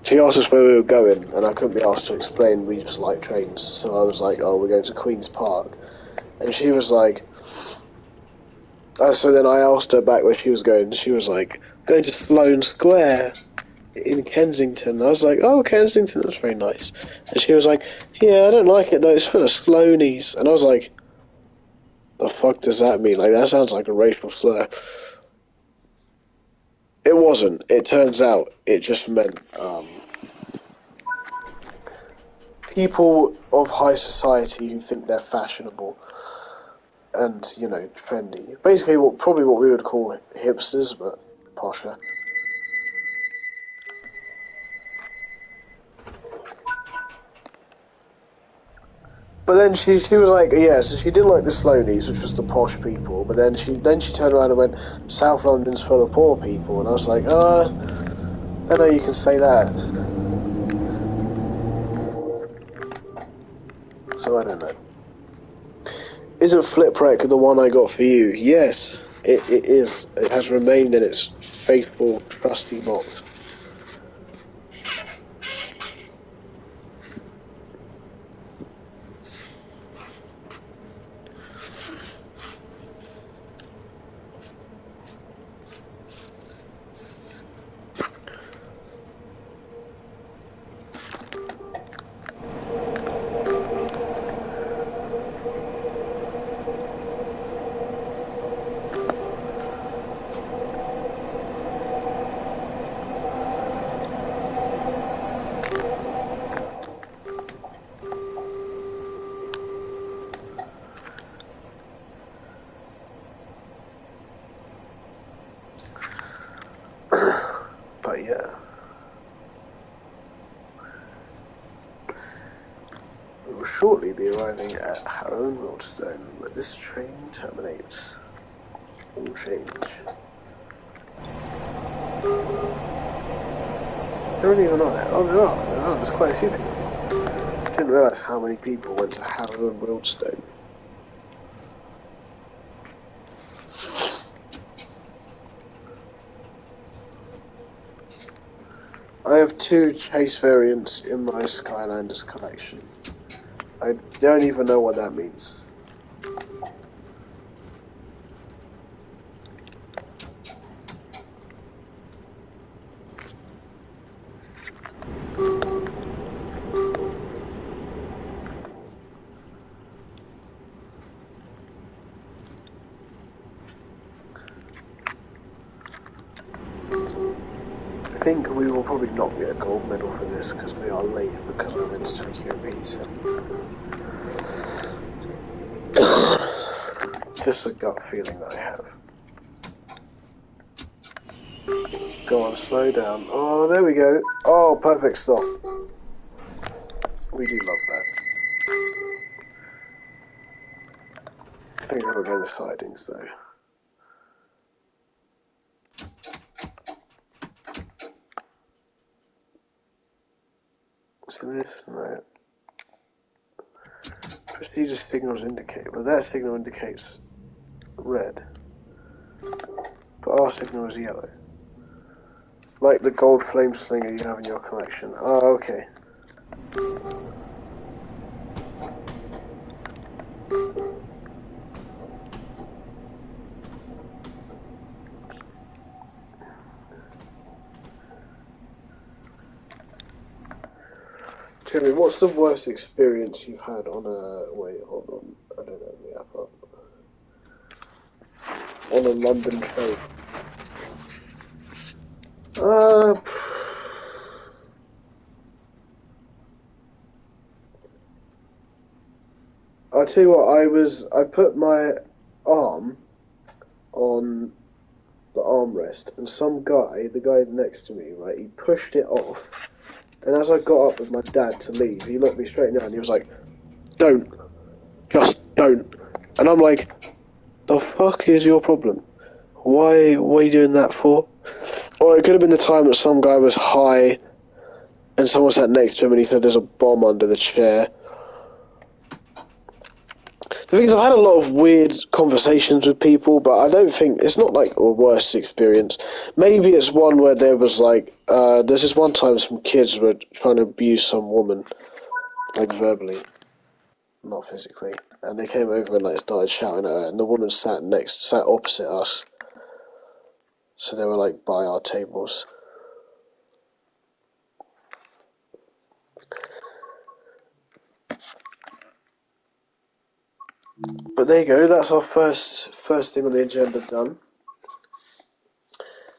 [SPEAKER 1] she asked us where we were going, and I couldn't be asked to explain, we just like trains. So I was like, oh, we're going to Queen's Park. And she was like, so then I asked her back where she was going, and she was like, going to Sloane Square. in Kensington. I was like, oh, Kensington, that's very nice. And she was like, yeah, I don't like it though, it's full of Sloanies. And I was like, the fuck does that mean? Like, that sounds like a racial slur. It wasn't. It turns out it just meant people of high society who think they're fashionable and, trendy. Basically, probably what we would call hipsters, but posher. But then she was like, yeah, so she didn't like the Sloanies, which was the posh people. But then she turned around and went, South London's full of poor people, and I was like, I don't know you can say that. So I don't know. Isn't Flipwreck the one I got for you? Yes, it is. It has remained in its faithful, trusty box. But yeah. We will shortly be arriving at Harrow and Roadstone, where this train terminates. All change. Is there anyone on it? Oh, there are. There's quite a few people. I didn't realise how many people went to Harrow and Roadstone. I have 2 Chase variants in my Skylanders collection. I don't even know what that means. I think we will probably not get a gold medal for this because we are late because I went to Tokyo Pizza. Just a gut feeling that I have. Go on, slow down. Oh, there we go. Oh, perfect stop. We do love that. I think we're against tidings though. So this, no. Prestigious signals indicate, well that signal indicates red. But our signal is yellow. Like the gold flame slinger you have in your collection. Oh, okay. Tell me, what's the worst experience you've had on a... Wait, hold on. I don't know the app up. On a London train. I'll tell you what, I put my arm on the armrest, and some guy, the guy next to me, right, he pushed it off. And as I got up with my dad to leave, he looked me straight in the eye and he was like, don't. Just don't. And I'm like, the fuck is your problem? Why are you doing that for? Or it could have been the time that some guy was high and someone sat next to him and he said there's a bomb under the chair. The thing is, I've had a lot of weird conversations with people, but I don't think, it's not like a worst experience. Maybe it's one where there was like, there's this one time some kids were trying to abuse some woman, like verbally, not physically. And they came over and like started shouting at her, and the woman sat opposite us. So they were like by our tables. But there you go, that's our first thing on the agenda done.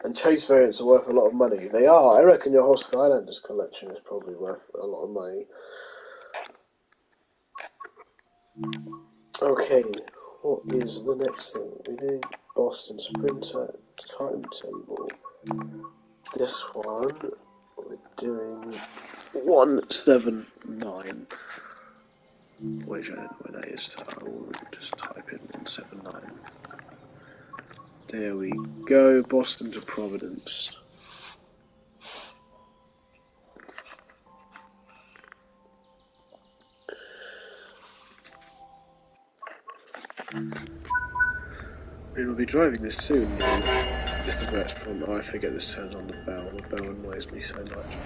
[SPEAKER 1] And chase variants are worth a lot of money. They are. I reckon your whole Skylanders collection is probably worth a lot of money. Okay, what is the next thing? We're doing Boston Sprinter timetable. This one, we're doing 179. Which I don't know where that is, so I will just type in 179. There we go, Boston to Providence. We'll be driving this soon. This is where it's from. Oh, I forget this turns on the bell. The bell annoys me so much.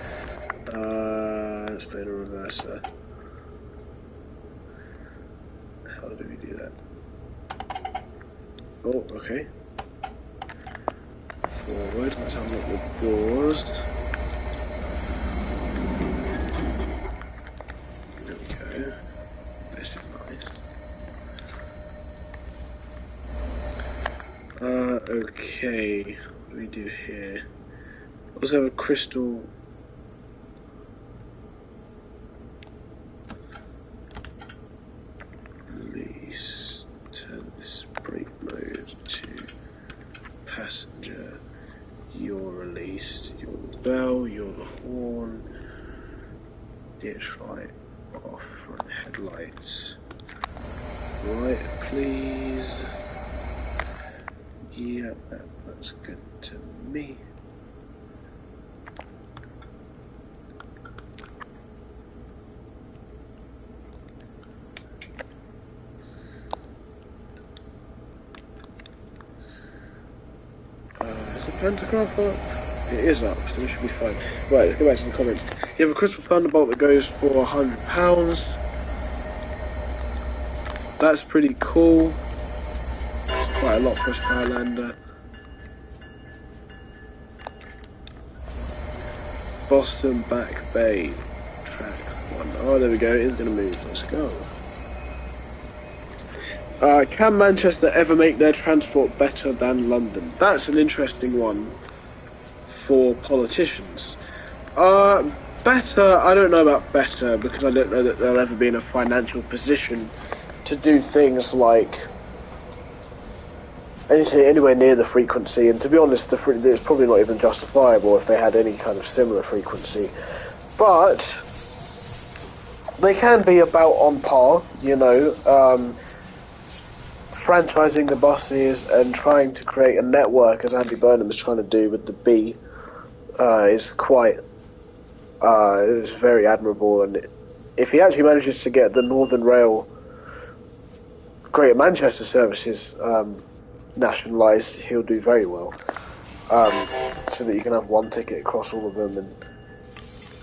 [SPEAKER 1] Let's play in a reverser. How do we do that? Oh, okay. Forward. Let's unlock the doors. There we go. This is nice. Okay. What do we do here? Also have a crystal. Release. Turn this brake mode to passenger. You're released. You're the bell. You're the horn. Ditch light off. Front headlights. Right, please. Yeah, that looks good to me. Is the pantograph up? It is up, so we should be fine. Right, let's go back to the comments. You have a crystal thunderbolt that goes for £100. That's pretty cool. It's quite a lot for a Skylander. Boston Back Bay, track 1. Oh, there we go, it is going to move. Let's go. Can Manchester ever make their transport better than London? That's an interesting one for politicians. Better, I don't know about better, because I don't know that they'll ever be in a financial position to do things like anything anywhere near the frequency, and to be honest, it's probably not even justifiable if they had any kind of similar frequency. But they can be about on par, you know. Franchising the buses and trying to create a network, as Andy Burnham is trying to do with the B, is quite is very admirable. And if he actually manages to get the Northern Rail Greater Manchester services nationalised, he'll do very well. So that you can have one ticket across all of them and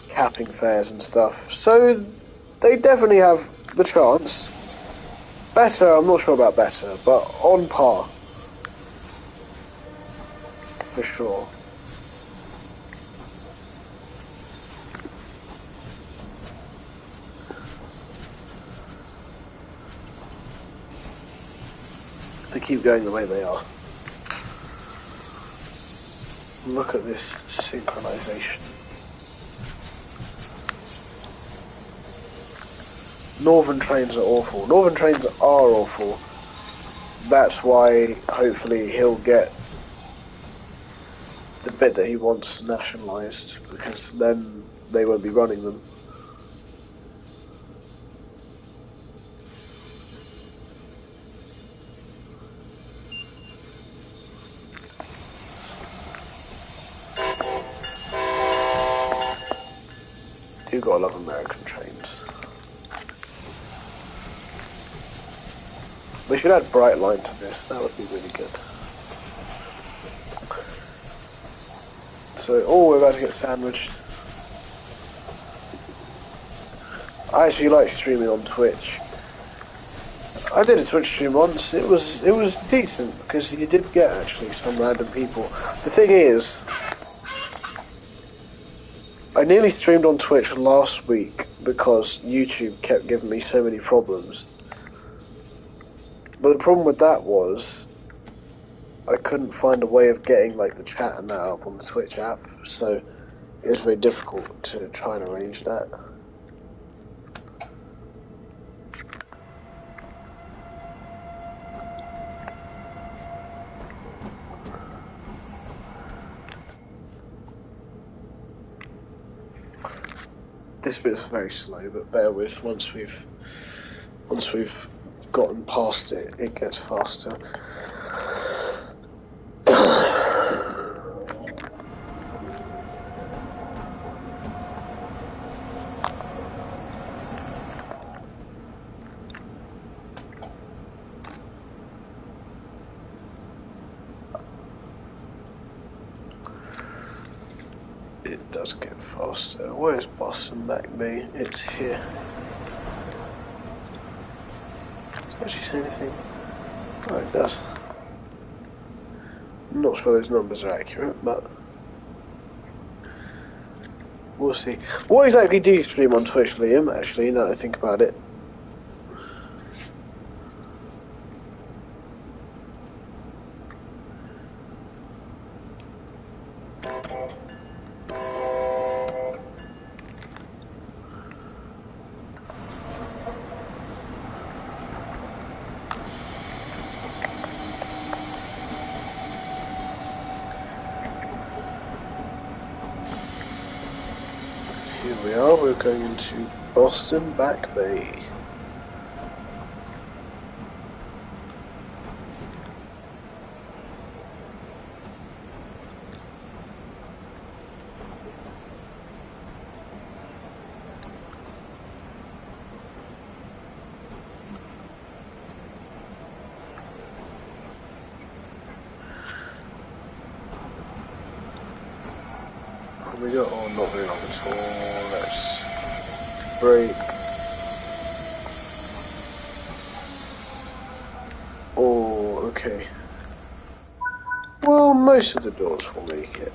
[SPEAKER 1] capping fares and stuff. So they definitely have the chance. Better, I'm not sure about better, but on par. For sure. They keep going the way they are. Look at this synchronization. Northern trains are awful. Northern trains are awful. That's why, hopefully, he'll get the bit that he wants nationalised, because then they won't be running them. Do gotta love American trains. We should add bright line to this, that would be really good. So, oh, we're about to get sandwiched. I actually like streaming on Twitch. I did a Twitch stream once, it was decent, because you did get actually some random people. The thing is, I nearly streamed on Twitch last week because YouTube kept giving me so many problems. But the problem with that was I couldn't find a way of getting like the chat and that up on the Twitch app, so it was very difficult to try and arrange that. This bit's very slow, but bear with. Once we've gotten past it, it gets faster. It does get faster. Where's Boston Back Bay? It's here. Does she say anything? Oh, it does. I'm not sure those numbers are accurate, but we'll see. What exactly do you stream on Twitch, Liam, actually, now that I think about it? Here we are, we're going into Boston Back Bay. We got, oh, not very long at all. Let's break. Oh, okay. Well, most of the doors will make it.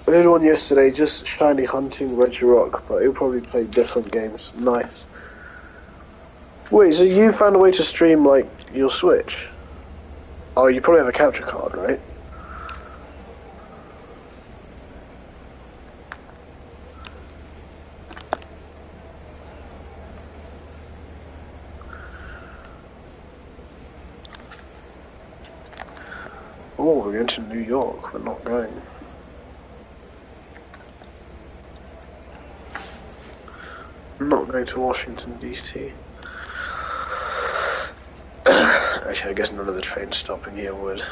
[SPEAKER 1] I did one yesterday, just shiny hunting Reggie Rock, but he'll probably play different games. Nice. Wait, so you found a way to stream, like, your Switch? Oh, you probably have a capture card, right? Oh, we're going to New York. We're not going. I'm not going to Washington, D.C. Actually, I guess none of the trains stopping here would.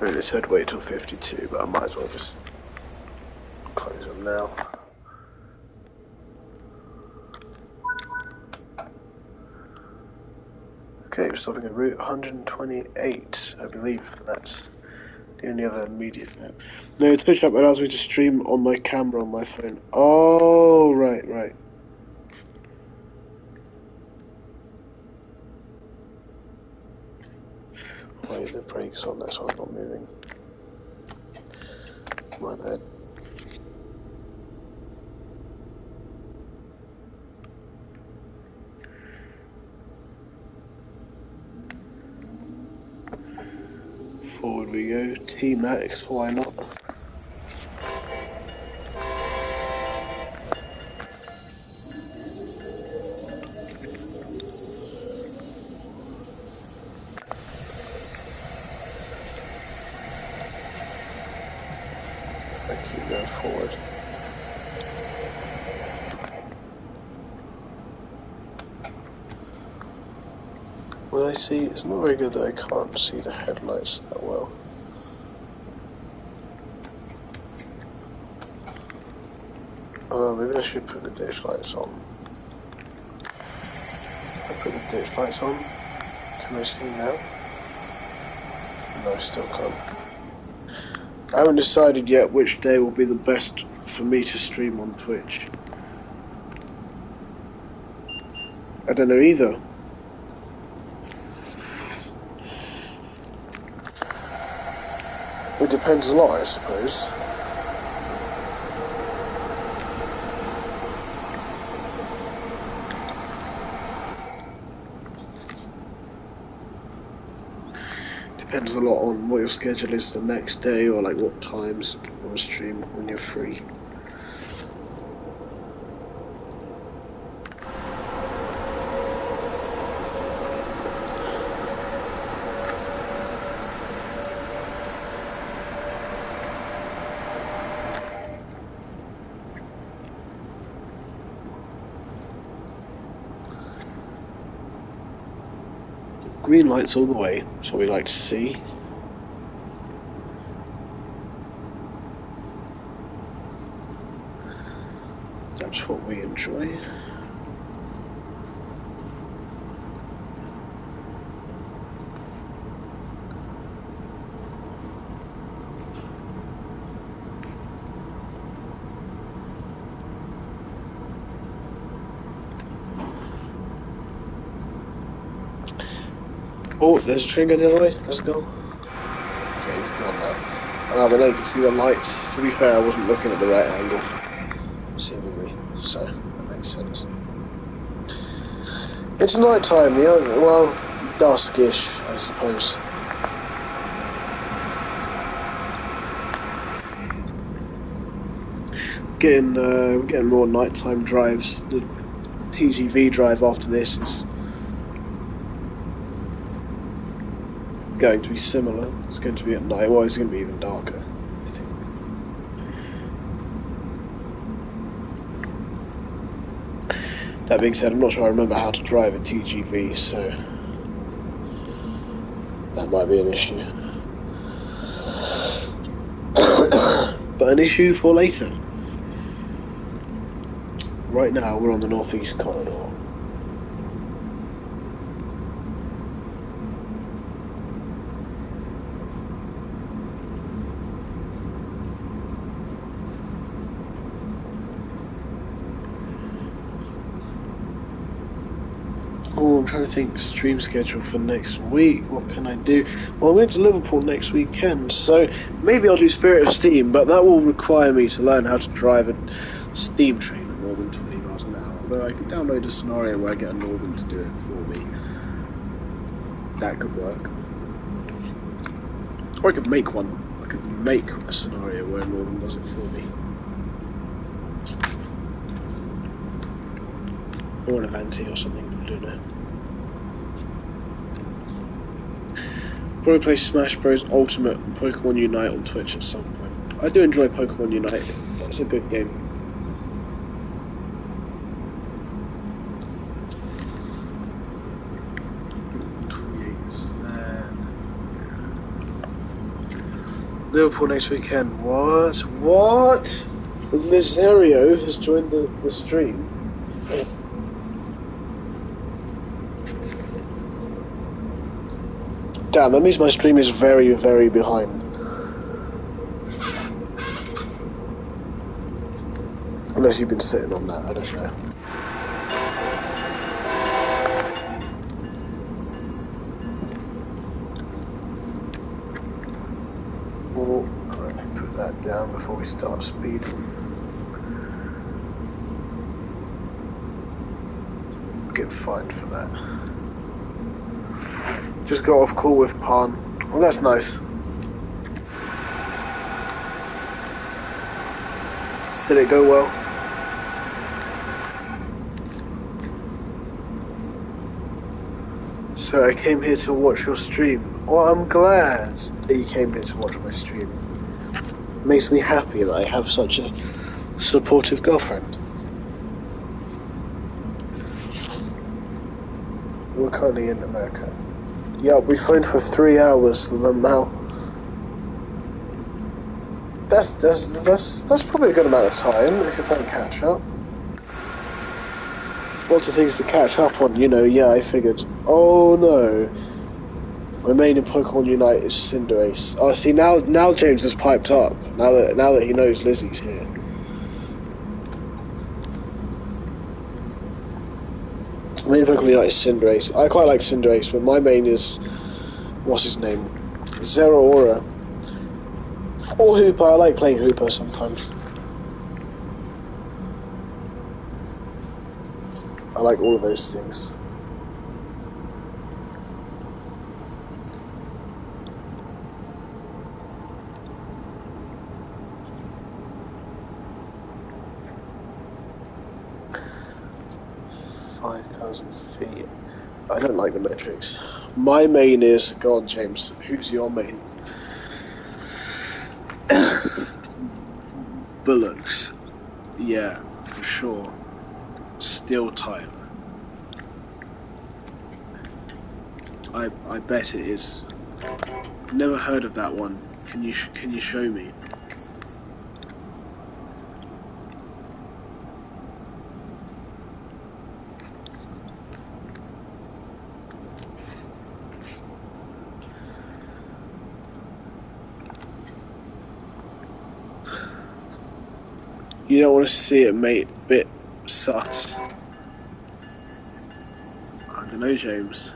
[SPEAKER 1] It said wait till 52, but I might as well just close them now. Okay, we're stopping at route 128. I believe that's the only other immediate map. No, Twitch app allows me to stream on my camera on my phone. Oh, right. Wait, the brakes on, this one's not moving. My bad. Forward we go. T-Max, why not? I keep going forward. Well, I see, it's not very good that I can't see the headlights that well. Maybe I should put the ditch lights on. I put the ditch lights on. Can I see now? No, still can't. I haven't decided yet which day will be the best for me to stream on Twitch. I don't know either. It depends a lot, I suppose. Depends a lot on what your schedule is the next day, or like what times you want to stream when you're free. Green lights all the way, that's what we like to see. That's what we enjoy. Oh, there's a train going the other way. Let's go. Okay, he's gone now. I don't know, you can see the lights. To be fair, I wasn't looking at the right angle, seemingly, so that makes sense. It's night time, well, duskish, I suppose. We're getting more nighttime drives. The TGV drive after this is going to be similar. It's going to be at night. Well, it's going to be even darker, I think. That being said, I'm not sure I remember how to drive a TGV, so that might be an issue. But an issue for later. Right now, we're on the northeast corridor. Oh, I'm trying to think stream schedule for next week. What can I do? Well, I'm going to Liverpool next weekend, so maybe I'll do Spirit of Steam, but that will require me to learn how to drive a steam train at more than 20 miles an hour. Although I could download a scenario where I get a Northern to do it for me. That could work. Or I could make one. I could make a scenario where a Northern does it for me. Or an Avanti or something, I don't know. Probably play Smash Bros. Ultimate and Pokemon Unite on Twitch at some point. I do enjoy Pokemon Unite, that's a good game. Liverpool next weekend. What? What? Lizario has joined the stream. Damn, that means my stream is very, very behind. Unless you've been sitting on that, I don't know. Oh, alright, put that down before we start speeding. Get fined for that. Just got off call with Pan. Well, that's nice. Did it go well? So I came here to watch your stream. Well, I'm glad that you came here to watch my stream. It makes me happy that I have such a supportive girlfriend. We're currently in America. Yeah, we phoned for 3 hours to them now. That's probably a good amount of time if you're playing catch up. Lots of things to catch up on, you know. Yeah, I figured. Oh no. My main in Pokemon Unite is Cinderace. Oh, see now James has piped up. Now that he knows Lizzie's here. My main Pokemon Unite is Cinderace. I quite like Cinderace, but my main is what's his name? Zeraora. Or Hooper. I like playing Hooper sometimes. I like all of those things. feet. I don't like the metrics. My main is... Go on, James. Who's your main? Bullocks. Yeah, for sure. Steel type. I bet it is. Never heard of that one. Can you show me? You don't want to see it, mate. Bit sus. I don't know, James.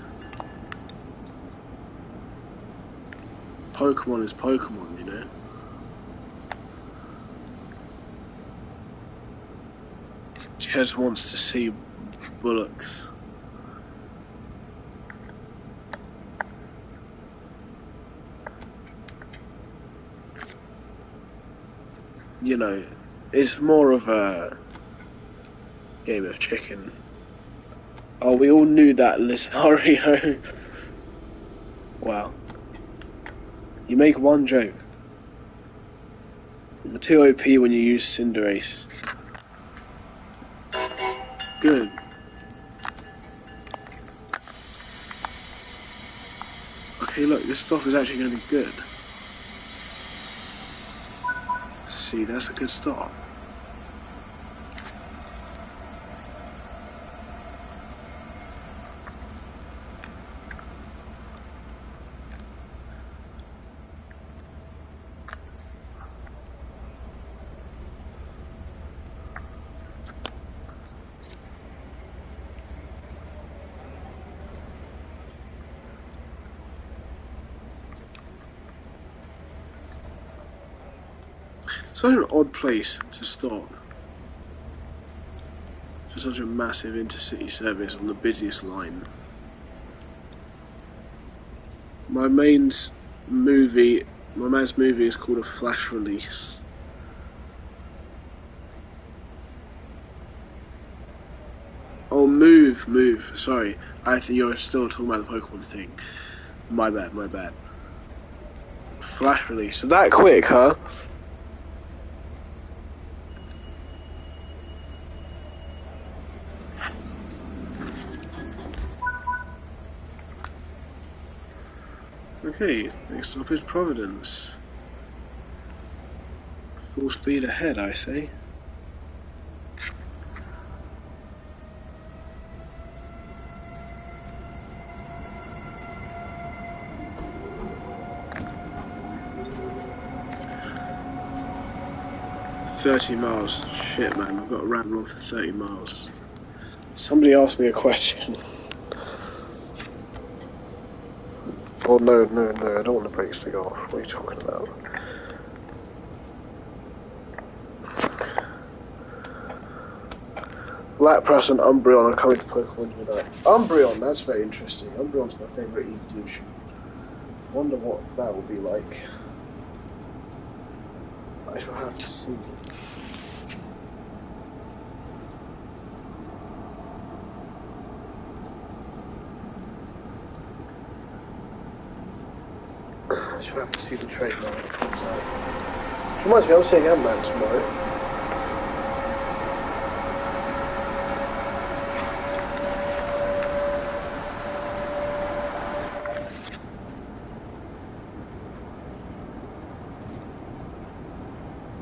[SPEAKER 1] Pokemon is Pokemon, you know. Just wants to see bullocks. You know, it's more of a game of chicken. Oh, we all knew that, Lizario. Wow. You make one joke. You're too OP when you use Cinderace. Good. Okay, look, this stock is actually going to be good. See, that's a good start. Such an odd place to stop for such a massive intercity service on the busiest line. My man's movie is called a flash release. Oh, move. Sorry, I think you're still talking about the Pokemon thing. My bad. Flash release. So that quick, huh? Okay, next stop is Providence. Full speed ahead, I say. $30 miles. Shit, man, I've got to ramble on for 30 miles. Somebody asked me a question. Oh, no, I don't want the brakes to go off. What are you talking about? Lapras and Umbreon are coming to Pokemon Unite. Umbreon, that's very interesting. Umbreon's my favourite evolution. Wonder what that will be like. I shall have to see. I shall have to see the trade now when it comes out. Which reminds me, I'm seeing Ant-Man tomorrow.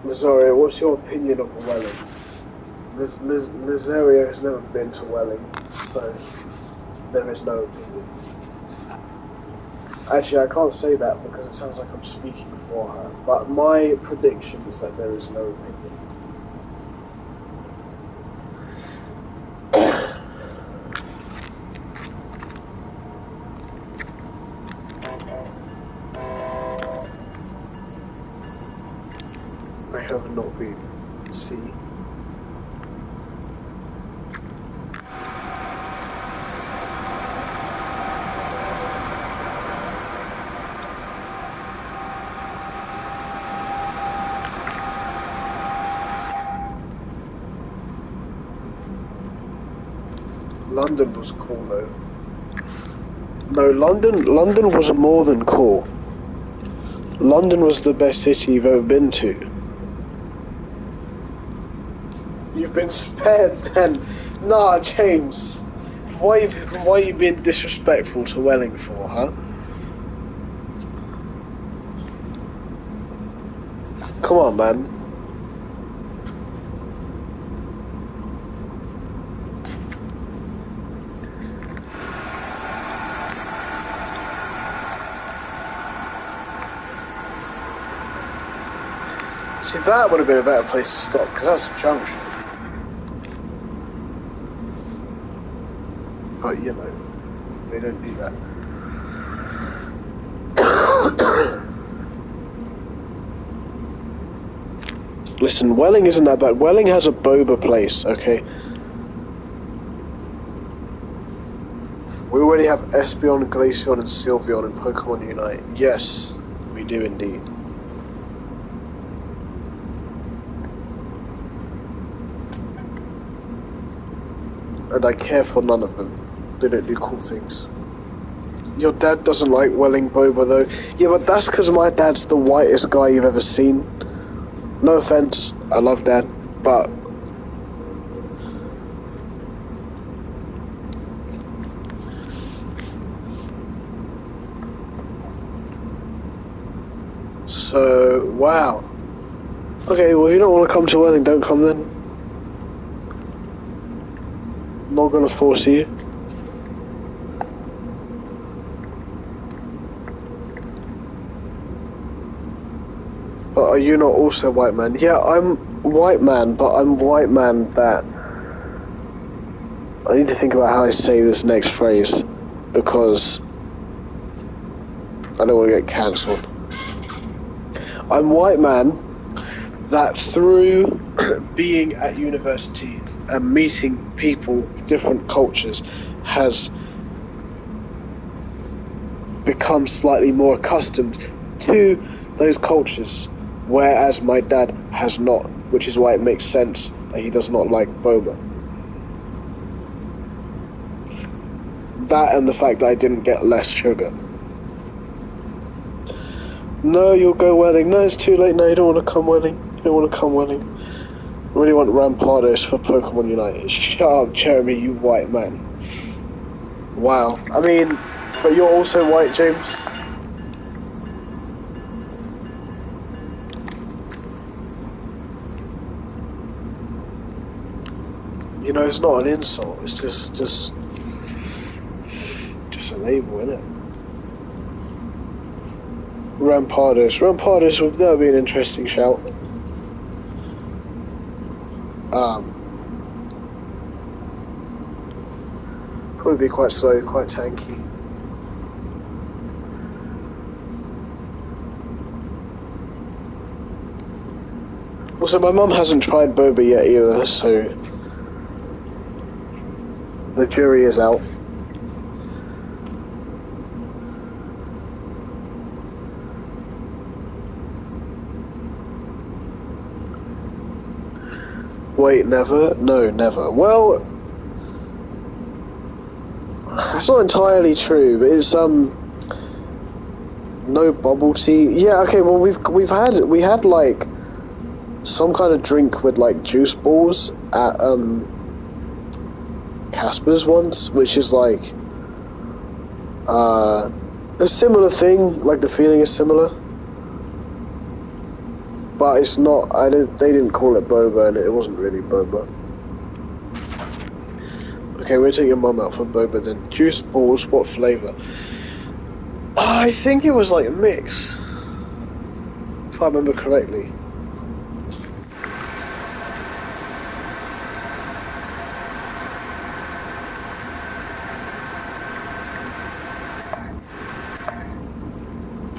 [SPEAKER 1] Lizario, what's your opinion of Welling? Lizario has never been to Welling, so there is no opinion. Actually, I can't say that because it sounds like I'm speaking for her. But my prediction is that there is no opinion. I have not been. See. London was cool though. No, London was more than cool. London was the best city you've ever been to. You've been spared then. Nah, James. Why you being disrespectful to Welling for, huh? Come on, man. See, that would have been a better place to stop, because that's a junction. But, you know, they don't do that. Listen, Welling isn't that bad. Welling has a boba place, okay? We already have Espeon, Glaceon, and Sylveon in Pokemon Unite. Yes, we do indeed. And I care for none of them. They don't do cool things. Your dad doesn't like Welling Boba though. Yeah, but that's because my dad's the whitest guy you've ever seen. No offense, I love Dad, but so wow. Okay, well if you don't want to come to Welling, don't come then. Not gonna force you. But are you not also white man? Yeah, I'm white man, but I'm white man that... I need to think about how I say this next phrase, because I don't want to get cancelled. I'm white man that through being at university and meeting people, different cultures, has become slightly more accustomed to those cultures. Whereas my dad has not, which is why it makes sense that he does not like boba. That and the fact that I didn't get less sugar. No, you'll go Welling. No, it's too late. No, you don't want to come Welling. You don't want to come Welling. I really want Rampardos for Pokemon Unite. Shut up, Jeremy, you white man. Wow. I mean, but you're also white, James. You know, it's not an insult. It's just a label, isn't it? Rampardos, that would be an interesting shout. Probably be quite slow, quite tanky. Also, my mum hasn't tried boba yet either, so the jury is out. Wait, never? No, never. Well, that's not entirely true, but it's no bubble tea. Yeah, okay. Well, we had like some kind of drink with like juice balls at Casper's once, which is like a similar thing. Like the feeling is similar, but it's not. They didn't call it boba, and it wasn't really boba. Okay, we're taking your mum out for boba then. Juice balls, what flavour? I think it was like a mix, if I remember correctly.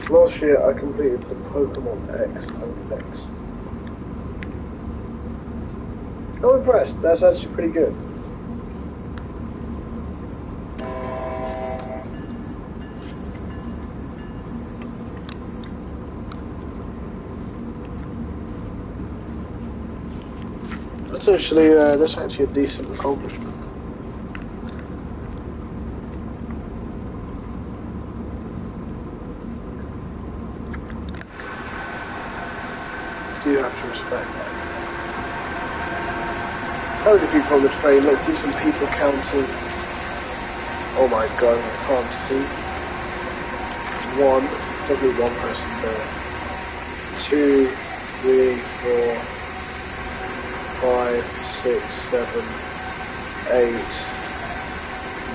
[SPEAKER 1] Last year I completed the Pokemon X Pokedex. I'm impressed, that's actually pretty good. That's actually a decent accomplishment. You have to respect that. How many people on the train? Let's do some people counting. Oh my god, I can't see. One, probably one person there. 2, 3, 4, 5, 6, 7, 8,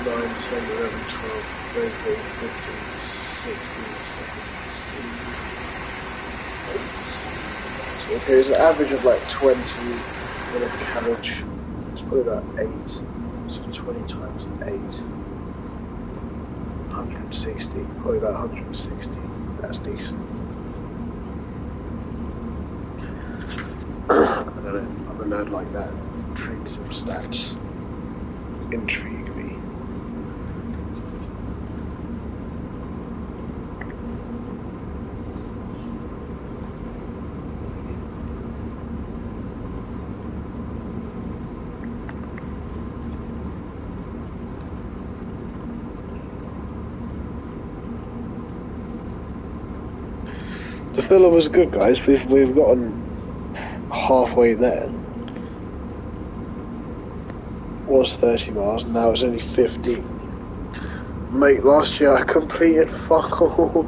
[SPEAKER 1] 9, 10, 11, 12, 13, 15, 16, 17, 8. Okay, there's an average of like 20 in a carriage. It's probably about 8. So 20 times 8. 160. Probably about 160. That's decent. I don't know. I'm a nerd like that. Treats of stats intrigue me. The filler was good, guys. We've gotten halfway there. It was 30 miles, now it's only 15. Mate, last year I completed fuck all.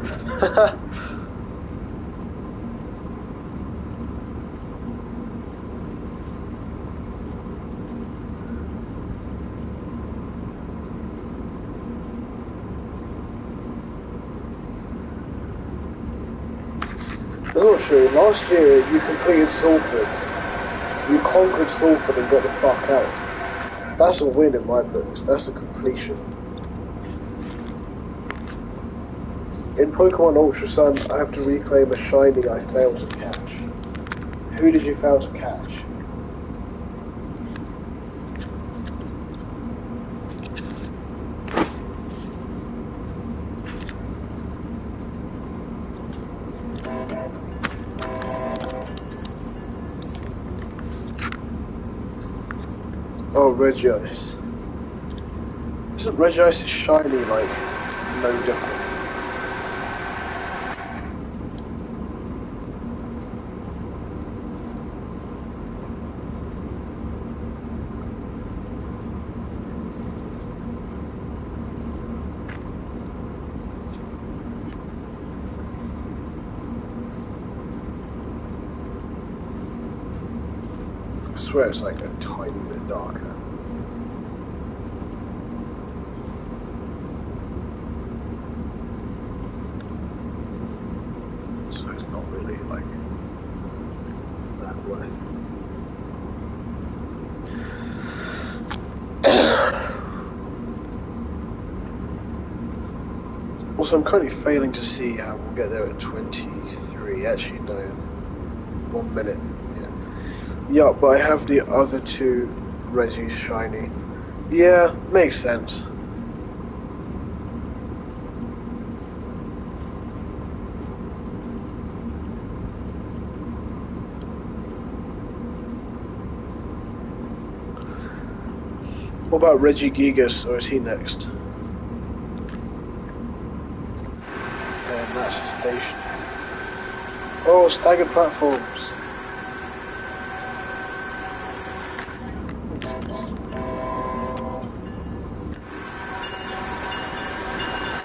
[SPEAKER 1] That's not true. Last year you completed Salford. You conquered Salford and got the fuck out. That's a win in my books. That's a completion. In Pokemon Ultra Sun, I have to reclaim a shiny I failed to catch. Who did you fail to catch? Oh, Regice. Isn't Regice's shiny, like, no different? I swear it's like a tiny bit darker. So it's not really like that worth it. Also, I'm currently failing to see how we'll get there at 23. Actually, no. 1 minute. Yeah, but I have the other two Resis shiny. Yeah, makes sense. What about Regigigas, or is he next? And that's the station. Oh, staggered platforms.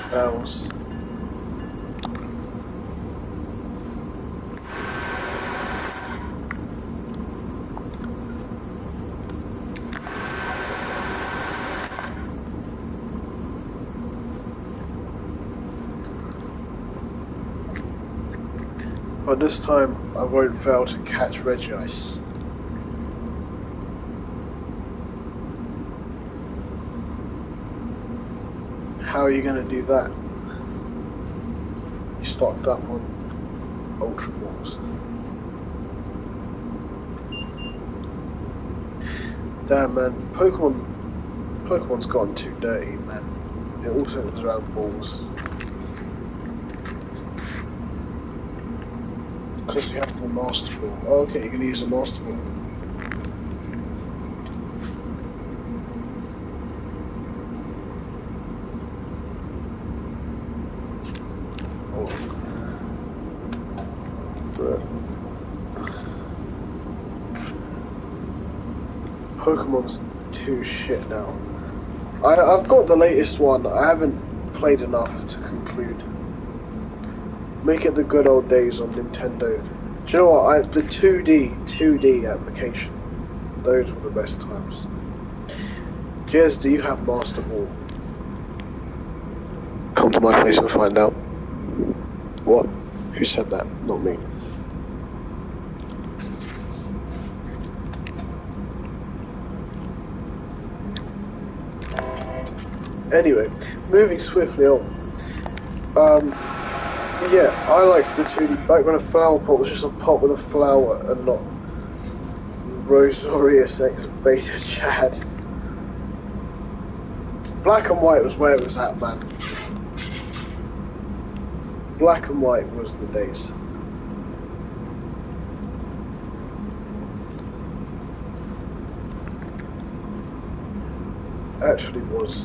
[SPEAKER 1] Bells. But this time I won't fail to catch Regice. How are you going to do that? You stocked up on Ultra Balls. Damn, man, Pokemon's gotten too dirty, man. It all centers around balls. Because you have the Master Ball. Oh, okay, you're gonna use the Master Ball. Oh. Pokemon's too shit now. I've got the latest one. I haven't played enough to conclude. Make it the good old days on Nintendo. Do you know what? The 2D application. Those were the best times. Jez, do you have Master Ball? Come to my place and find out. What? Who said that? Not me. Anyway, moving swiftly on. Yeah, I liked the 2D back when a flower pot was just a pot with a flower and not Rosorius X Beta Chad. Black and white was where it was at, man. Black and white was the days. Actually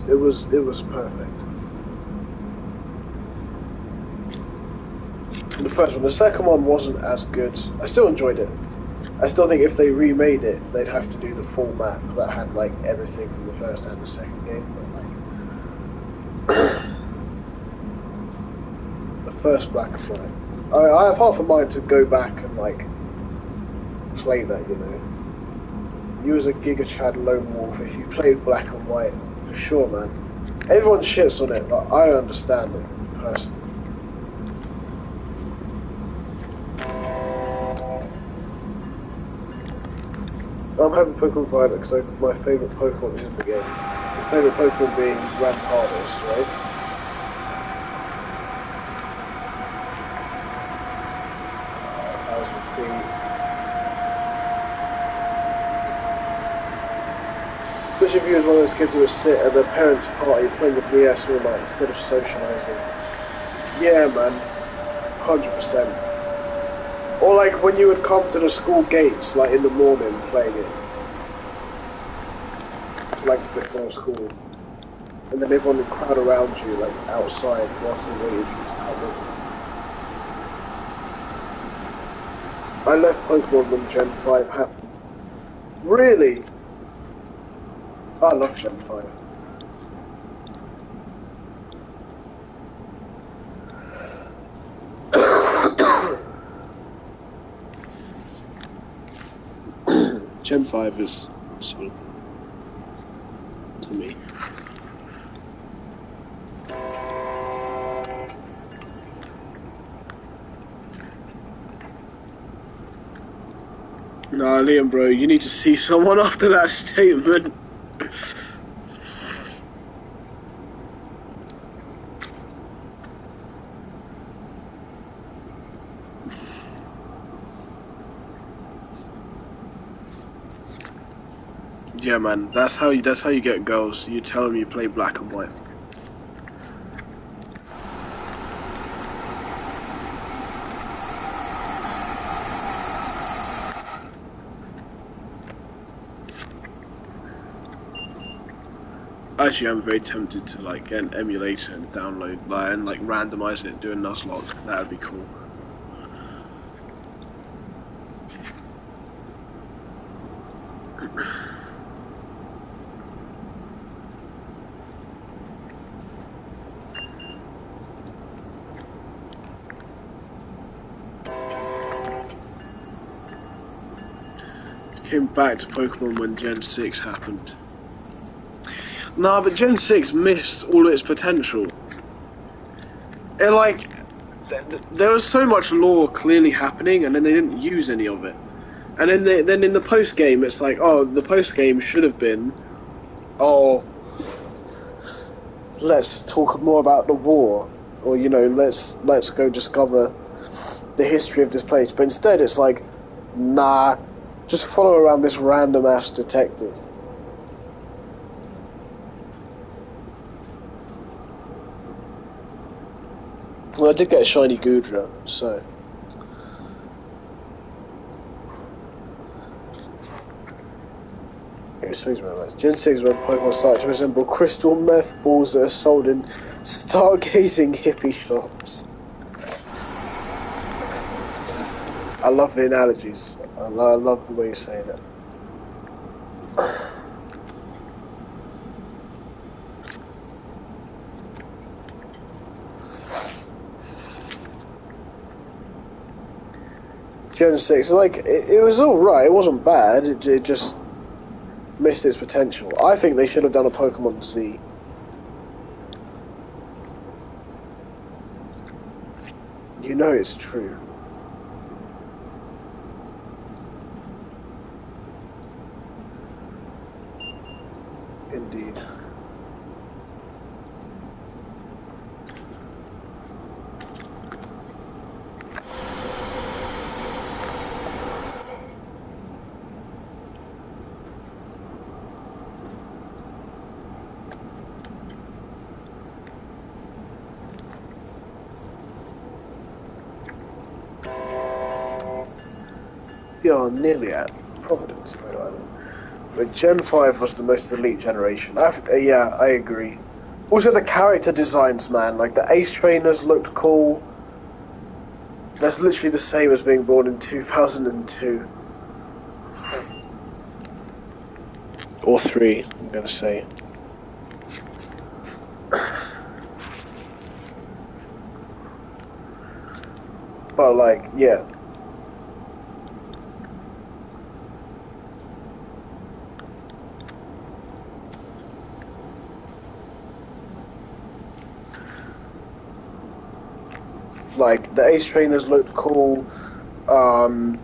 [SPEAKER 1] it was perfect. The first one. The second one wasn't as good. I still enjoyed it. I still think if they remade it, they'd have to do the full map that had like everything from the first and the second game. But like the first Black and White, I have half a mind to go back and like play that. You know, you as a Giga Chad lone wolf, if you played Black and White, for sure, man. Everyone shits on it, but I don't understand it personally. I'm having Pokemon Violet because my favourite Pokemon is in the game. My favourite Pokemon being Rampardos, right? Which of you is one of those kids who would sit at their parents' party playing the DS all night instead of socialising? Yeah, man. 100%. Or like when you would come to the school gates, like in the morning, playing it. Like before school. And then everyone would crowd around you, like outside, whilst they waited for you to come in. I left Pokemon when Gen 5 happened. Really? I love Gen 5. Gen 5 is solid to me. Nah, Liam, bro, you need to see someone after that statement. Yeah, man, that's how you get girls. You tell them you play Black and White. Actually, I'm very tempted to like get an emulator and download and like randomize it, do a Nuzlocke. That would be cool. Came back to Pokemon when Gen 6 happened. Nah, but Gen 6 missed all its potential. It like, there was so much lore clearly happening, and then they didn't use any of it. And then in the post game, it's like, oh, the post game should have been, oh, let's talk more about the war, or let's go discover the history of this place. But instead, it's like, nah, just follow around this random ass detective. Well, I did get a shiny Gudra, so. Gen 6 when Pokemon start to resemble crystal meth balls that are sold in stargazing hippie shops. I love the analogies. I love the way you're saying it. Gen 6, like, it was alright, it wasn't bad, it just missed its potential. I think they should have done a Pokemon Z. You know it's true. Indeed. You're nearly at Providence, Rhode Island. But Gen 5 was the most elite generation. Yeah, I agree. Also, the character designs, man. Like, the Ace Trainers looked cool. That's literally the same as being born in 2002. Or 3, I'm gonna say. But, like, yeah. Like, the Ace Trainers looked cool. N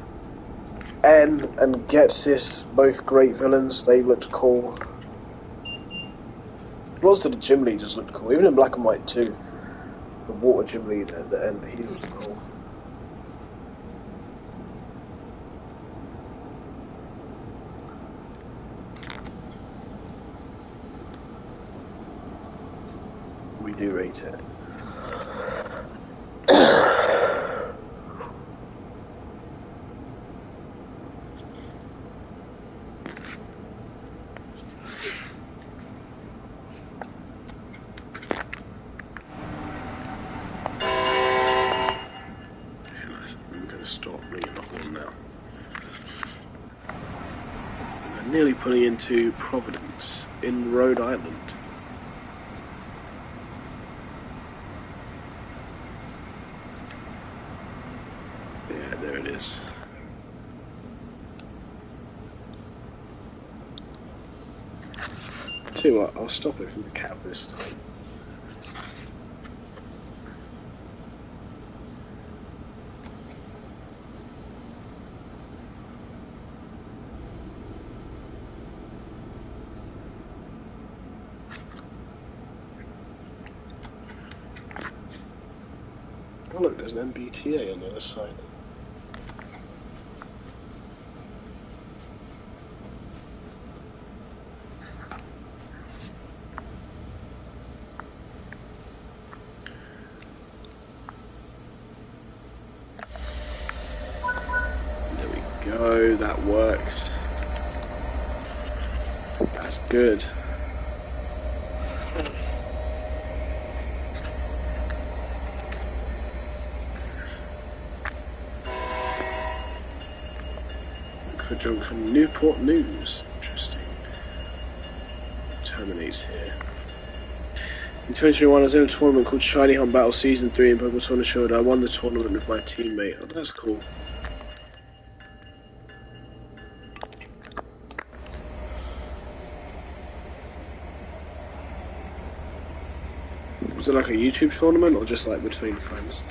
[SPEAKER 1] and Getsis, both great villains, they looked cool. Most of the gym leaders looked cool, even in Black and White 2. The water gym leader at the end, he was cool. We do rate it. Stop ringing the horn now. I'm nearly pulling into Providence in Rhode Island. Yeah, there it is. Tell you what, I'll stop it from the cab this time. Oh look, there's an MBTA on the other side. There we go, that works. That's good. For junk from Newport News. Interesting. Terminates here. In 2021, I was in a tournament called Shiny Hunt Battle Season 3 in Pokemon Sword and Shield. I won the tournament with my teammate. Oh, that's cool. Was it like a YouTube tournament or just like between friends?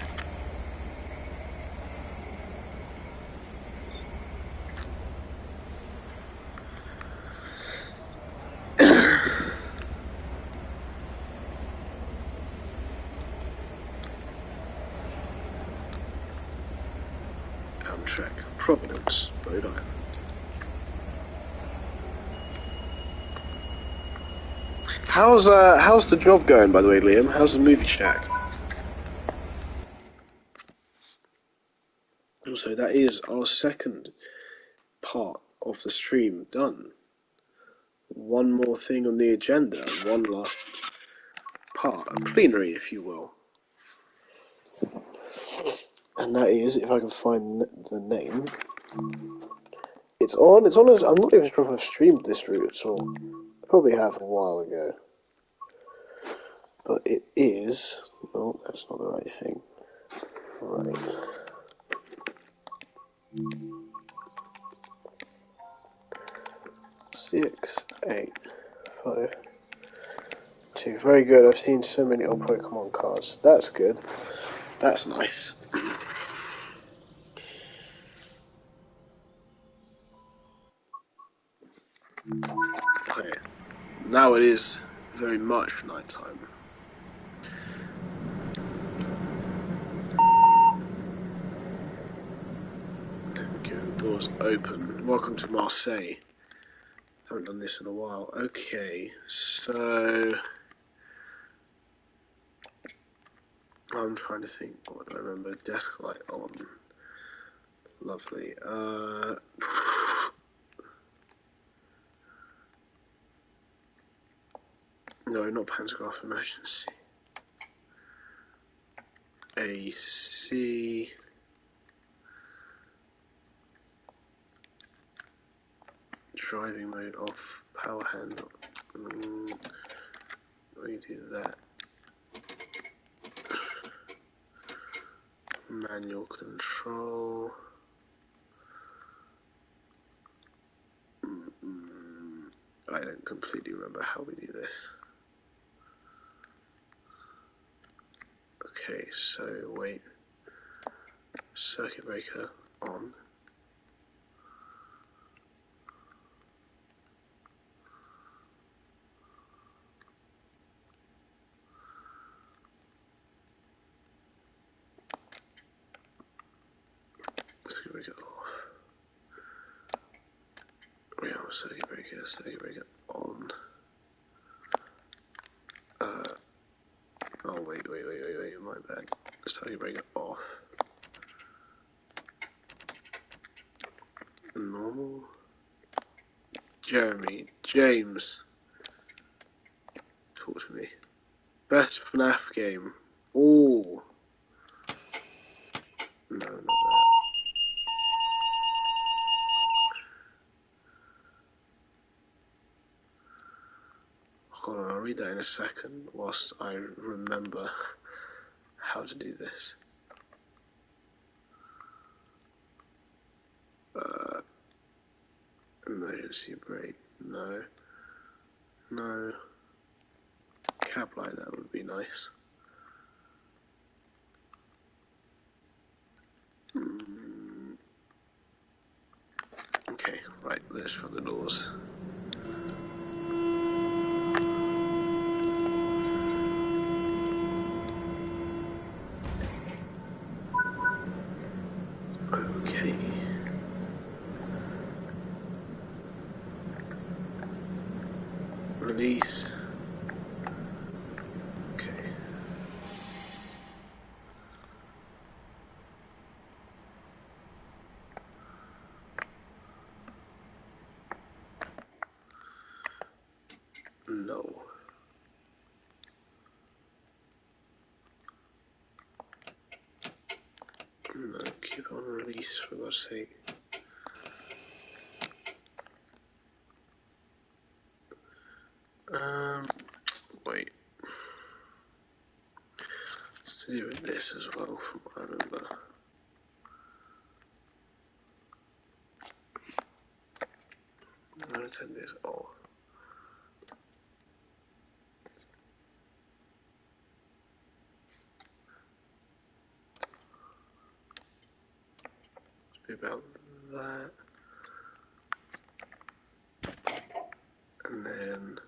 [SPEAKER 1] Trek, Providence, Rhode Island. How's the job going, by the way, Liam? How's the movie shack? Also, that is our second part of the stream done. One more thing on the agenda, one last part, a plenary, if you will. And that is, if I can find the name, it's on. I'm not even sure if I've streamed this route at all. I probably have a while ago. But it is. No, that's not the right thing. Right. Six, 8, 5, 2. Very good. I've seen so many old Pokemon cards. That's good. That's nice. Okay. Now it is very much night time. Doors open. Welcome to Marseille. Haven't done this in a while. Okay, so I'm trying to think. What do I remember? Desk light on. Lovely. No, not pantograph emergency. AC. Driving mode off. Power handle. We do that. Manual control. I don't completely remember how we do this. Okay, so wait. Circuit breaker on. Circuit breaker off. Circuit breaker on. Oh wait, my bad. Circuit breaker off. Normal. James. Talk to me. Best FNAF game. Ooh. No, not that. Hold on, I'll read that in a second whilst I remember how to do this. Emergency brake. No. No. Cab light, that would be nice. Okay, right, let's shut the doors. Okay. Release. Okay. No. No, keep on release for God's sake. Wait. It's to do with this as well, from what I remember. I'm going to turn this off. Let's be about that. And then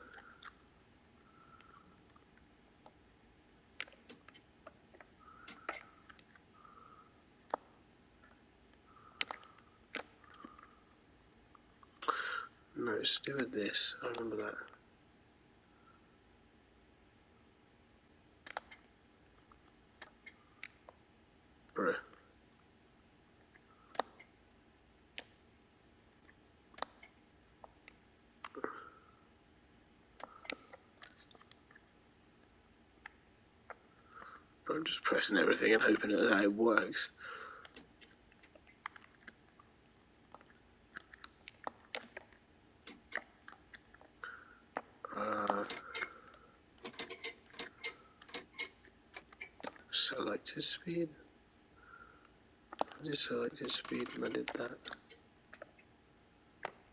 [SPEAKER 1] it's to do with this. I remember that. Bruh. I'm just pressing everything and hoping that it works. Selected speed. I just selected speed and I did that.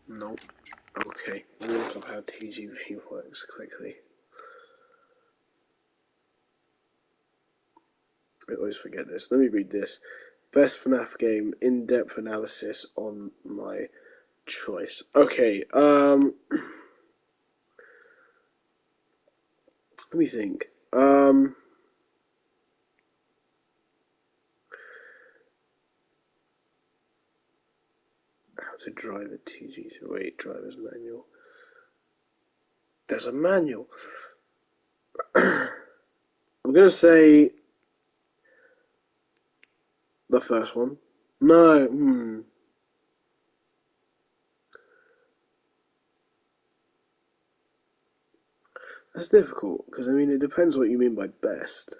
[SPEAKER 1] Nope. Okay, let me look up how TGV works quickly. I always forget this. Let me read this. Best FNAF game, in-depth analysis on my choice. Okay, let me think. How to drive a TG2 driver's manual. There's a manual. I'm gonna say the first one. No, That's difficult, because I mean, it depends what you mean by best.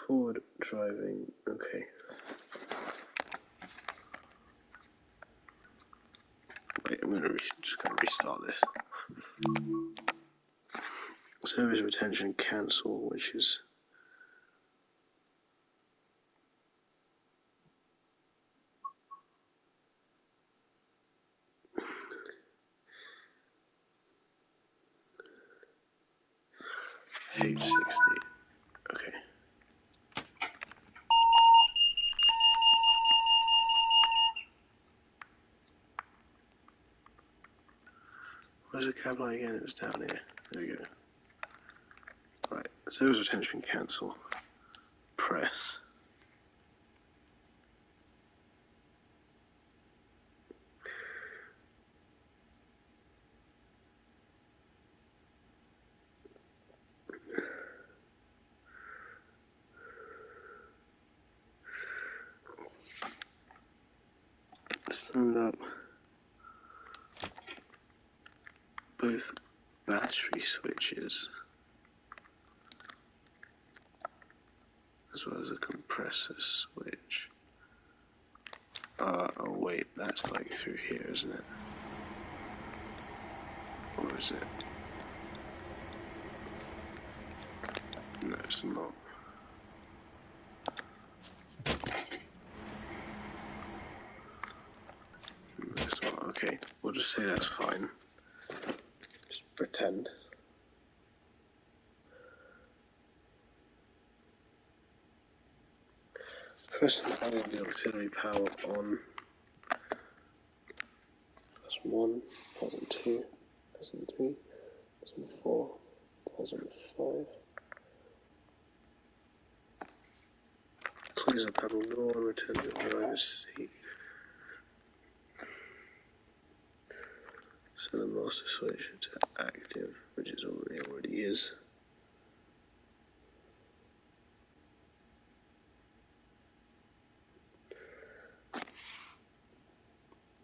[SPEAKER 1] Forward driving, okay. Wait, I'm just gonna restart this. Service retention cancel, which is H60. Okay. Where's the cab light again? It's down here. There we go. Right, service retention cancel. Press. Stand up both battery switches as well as a compressor switch. Oh wait, that's like through here, isn't it? Or is it? No, it's not. No, it's not. Okay, we'll just say that's fine. Just pretend. Press and hold the auxiliary power on. That's 1, 1002, 1003, 1004, 1005. Close the panel door and return to the driver's seat. Set the master switch to active, which is already is.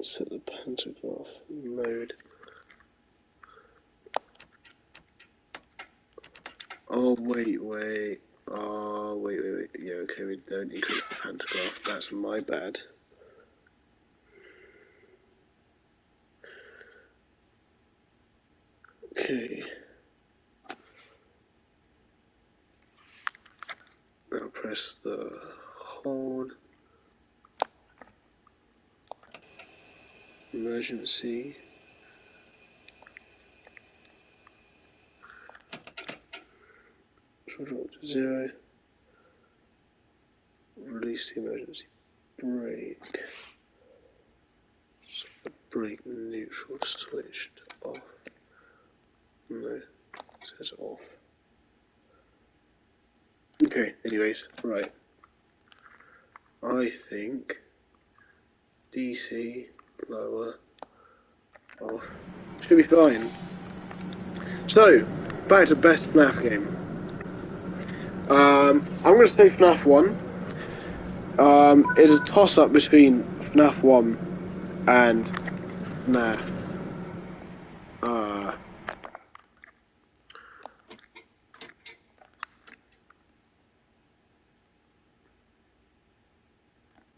[SPEAKER 1] Set the pantograph mode. Oh wait. Oh wait. Yeah, okay, we don't increase the pantograph. That's my bad. Okay. Now press the hold. Emergency. Drop to 0. Release the emergency brake. So the brake neutral switched off. No, it says off. Okay, anyways, right. I think DC lower off should be fine. So, back to best FNAF game. I'm going to say FNAF 1. It's a toss-up between FNAF 1 and FNAF.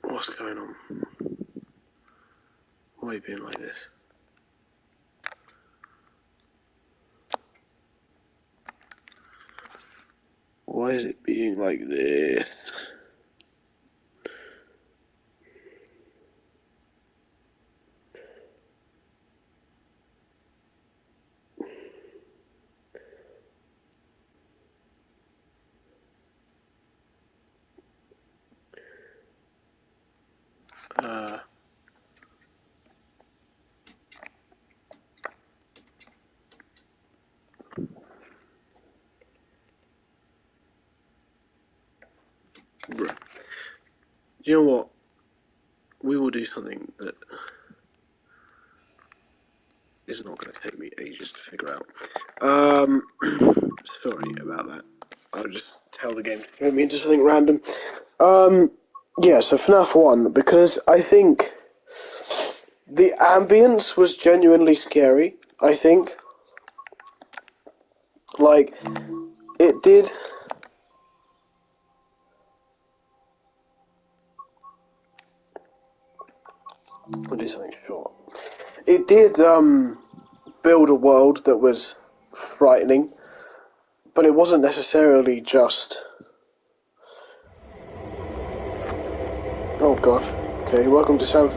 [SPEAKER 1] What's going on? Why are you being like this? Why is it being like this? Bruh. Do you know what? We will do something that is not going to take me ages to figure out. Sorry about that. I'll just tell the game to throw me into something random. Yeah, so FNAF 1, because I think the ambience was genuinely scary, I think. Like, it did... I'll do something short. It did, build a world that was frightening, but it wasn't necessarily just... Oh god. Okay, welcome to South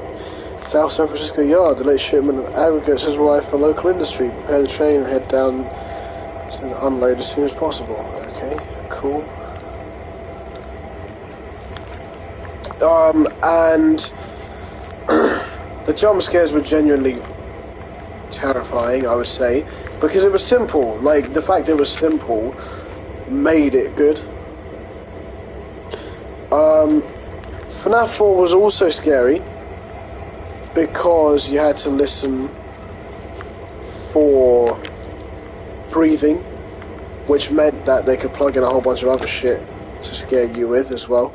[SPEAKER 1] San Francisco Yard. The late shipment of aggregates has arrived for local industry. Prepare the train and head down to unload as soon as possible. Okay, cool. And the jump scares were genuinely terrifying, I would say, because it was simple. Like, the fact it was simple made it good. FNAF 4 was also scary because you had to listen for breathing, which meant that they could plug in a whole bunch of other shit to scare you with as well.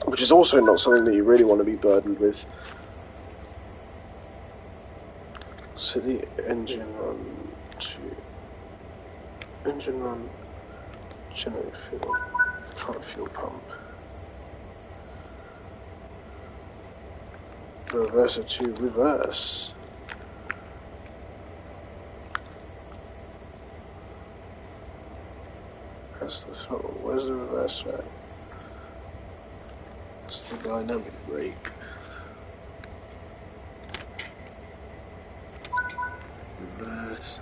[SPEAKER 1] Which is also not something that you really want to be burdened with. City engine run to... Engine run... Generate fuel. Front fuel pump. Reverser to reverse. That's the throttle. Where's the reverse at? That's the dynamic brake. Reverse.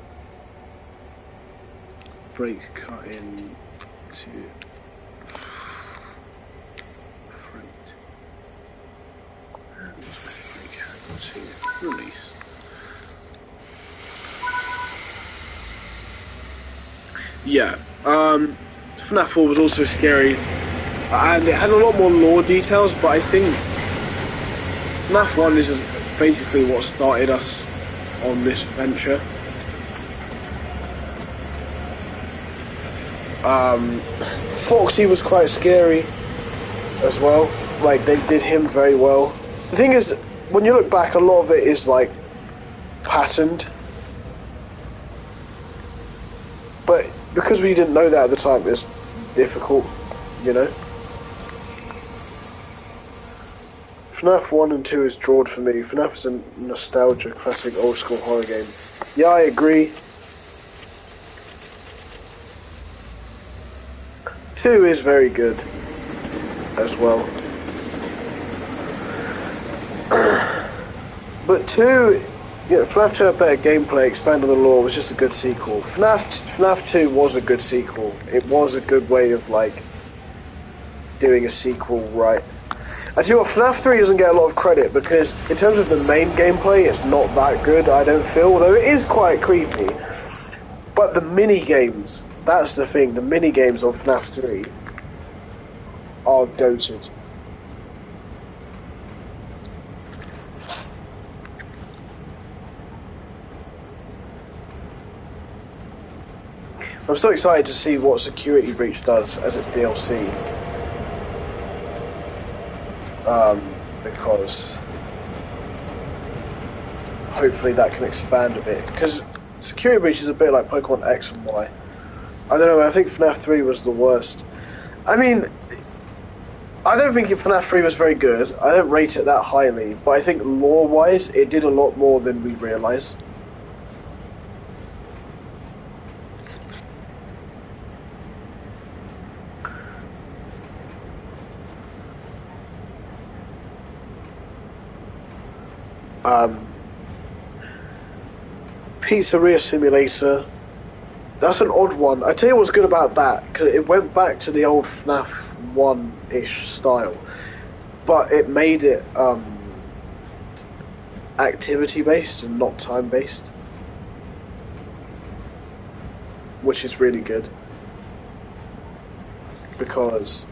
[SPEAKER 1] Brakes cut in to front. And brake hand to release. Yeah, FNAF 4 was also scary, and it had a lot more lore details, but I think FNAF 1 is basically what started us on this venture. Foxy was quite scary as well, like they did him very well. The thing is, when you look back, a lot of it is like patterned, but because we didn't know that at the time, it's difficult, you know. FNAF 1 and 2 is drawn for me. FNAF is a nostalgia, classic, old school horror game. Yeah, I agree. 2 is very good as well. But 2, yeah, FNAF 2 had better gameplay, expanded the lore, was just a good sequel. FNAF 2 was a good sequel. It was a good way of, like, doing a sequel right. I tell you what, FNAF 3 doesn't get a lot of credit because in terms of the main gameplay, it's not that good, I don't feel, although it is quite creepy. But the mini-games, that's the thing, the mini-games on FNAF 3 are goated. I'm so excited to see what Security Breach does as its DLC. Because hopefully that can expand a bit. Because Security Breach is a bit like Pokemon X and Y. I don't know, I think FNAF 3 was the worst. I mean, I don't think FNAF 3 was very good. I don't rate it that highly. But I think lore-wise, it did a lot more than we realise. Pizzeria Simulator. That's an odd one. I tell you what's good about that, because it went back to the old FNAF 1-ish style, but it made it activity-based and not time-based, which is really good, because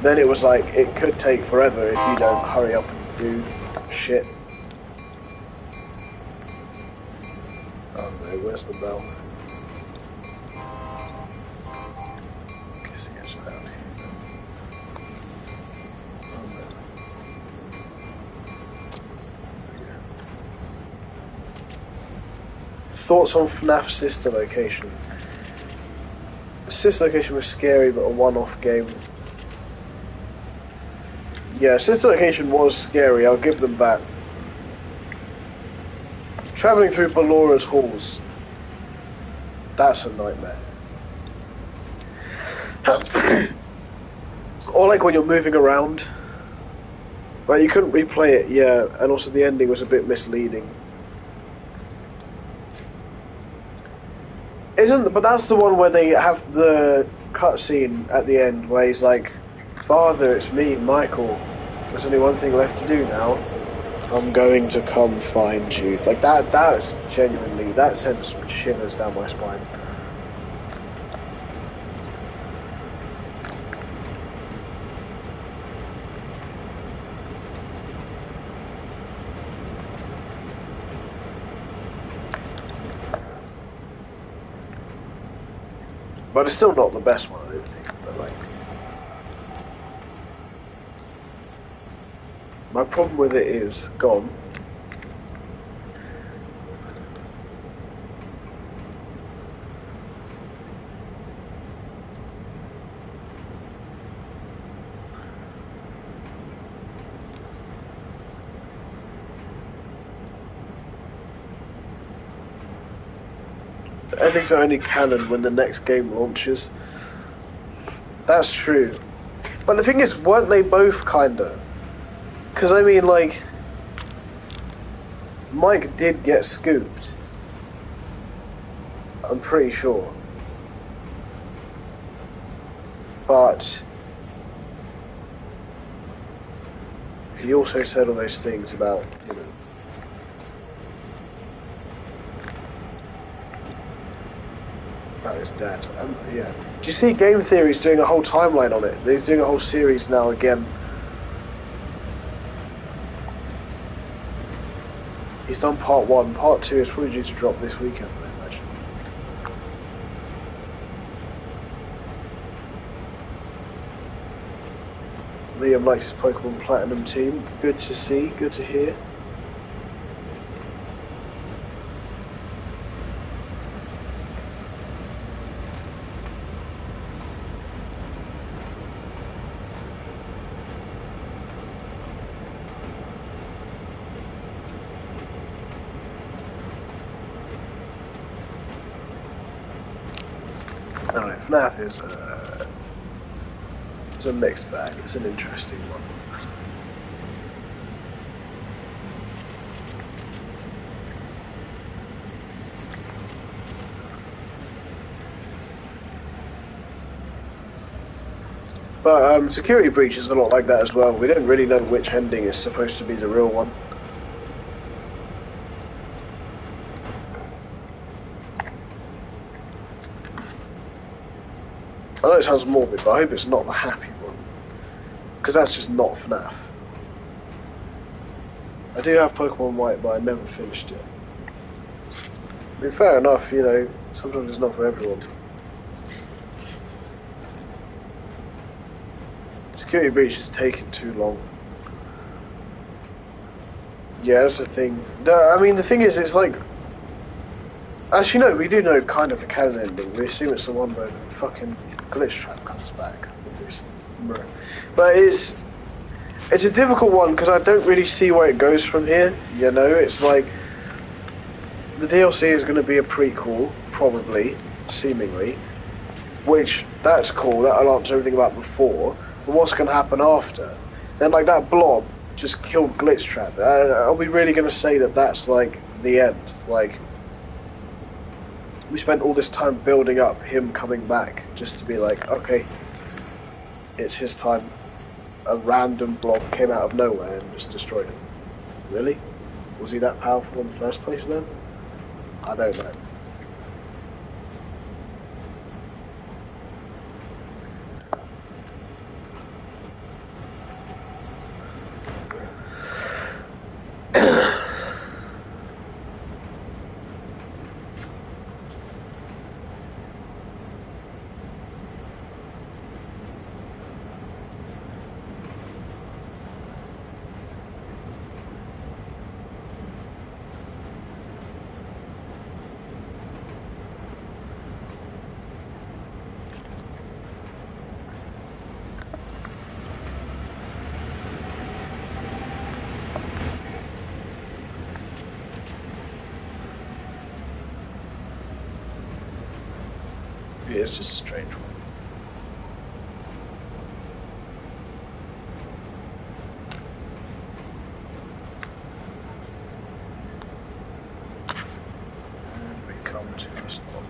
[SPEAKER 1] then it was like, it could take forever if you don't hurry up and do shit. Oh no, where's the bell? Guessing it's around here. Oh no. Thoughts on FNAF Sister Location? Sister Location was scary, but a one-off game. Yeah, Sister Location was scary, I'll give them that. Travelling through Ballora's halls. That's a nightmare. Or like when you're moving around. Like you couldn't replay it, yeah, and also the ending was a bit misleading. But that's the one where they have the cutscene at the end where he's like, "Father, it's me, Michael. There's only one thing left to do now. I'm going to come find you." Like that's genuinely, that sends some shivers down my spine. But it's still not the best one, I don't think. But like, my problem with it is gone. Endings are only canon when the next game launches. That's true. But the thing is, weren't they both kinda? Because I mean, like, Mike did get scooped. I'm pretty sure. But he also said all those things about, you know, about his dad. Yeah. Do you see Game Theory's doing a whole timeline on it? He's doing a whole series now again. He's done part 1. Part 2 is probably due to drop this weekend, I imagine. Liam likes his Pokemon Platinum team. Good to see, good to hear. I don't know, FNAF is a mixed bag. It's an interesting one. But Security Breach is a lot like that as well. We don't really know which ending is supposed to be the real one. I know it sounds morbid, but I hope it's not the happy one. because that's just not FNAF. I do have Pokemon White, but I never finished it. I mean, fair enough, you know, sometimes it's not for everyone. Security breach is taking too long. Yeah, that's the thing. I mean, the thing is, it's like... Actually, no, we do know kind of the canon ending. We assume it's the one where the fucking glitch trap comes back. But it's a difficult one, because I don't really see where it goes from here, you know? It's like... The DLC is going to be a prequel, probably, seemingly. Which, that's cool, that'll answer everything about before. But what's going to happen after? Then, like, that blob just killed Glitchtrap. Are we really going to say that that's, like, the end? Like, we spent all this time building up him coming back just to be like, okay, it's his time. A random blob came out of nowhere and just destroyed him. Really? Was he that powerful in the first place then? I don't know. Yeah, it's just a strange one. And we come to this one.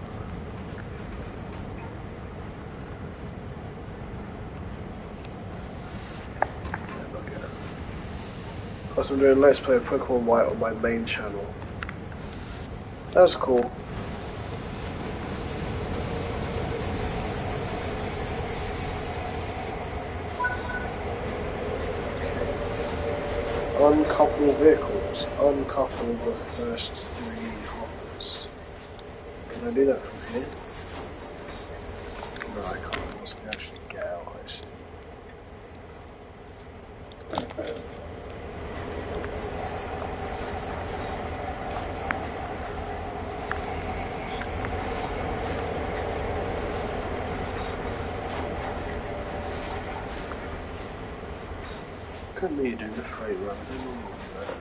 [SPEAKER 1] Plus I'm doing Let's Play of Pokemon White on my main channel. That's cool. Uncouple vehicles. Uncouple the first 3 hoppers. Can I do that from here? No, I can't. I must actually get out, I see. Couldn't be doing the freight run, I don't know what that.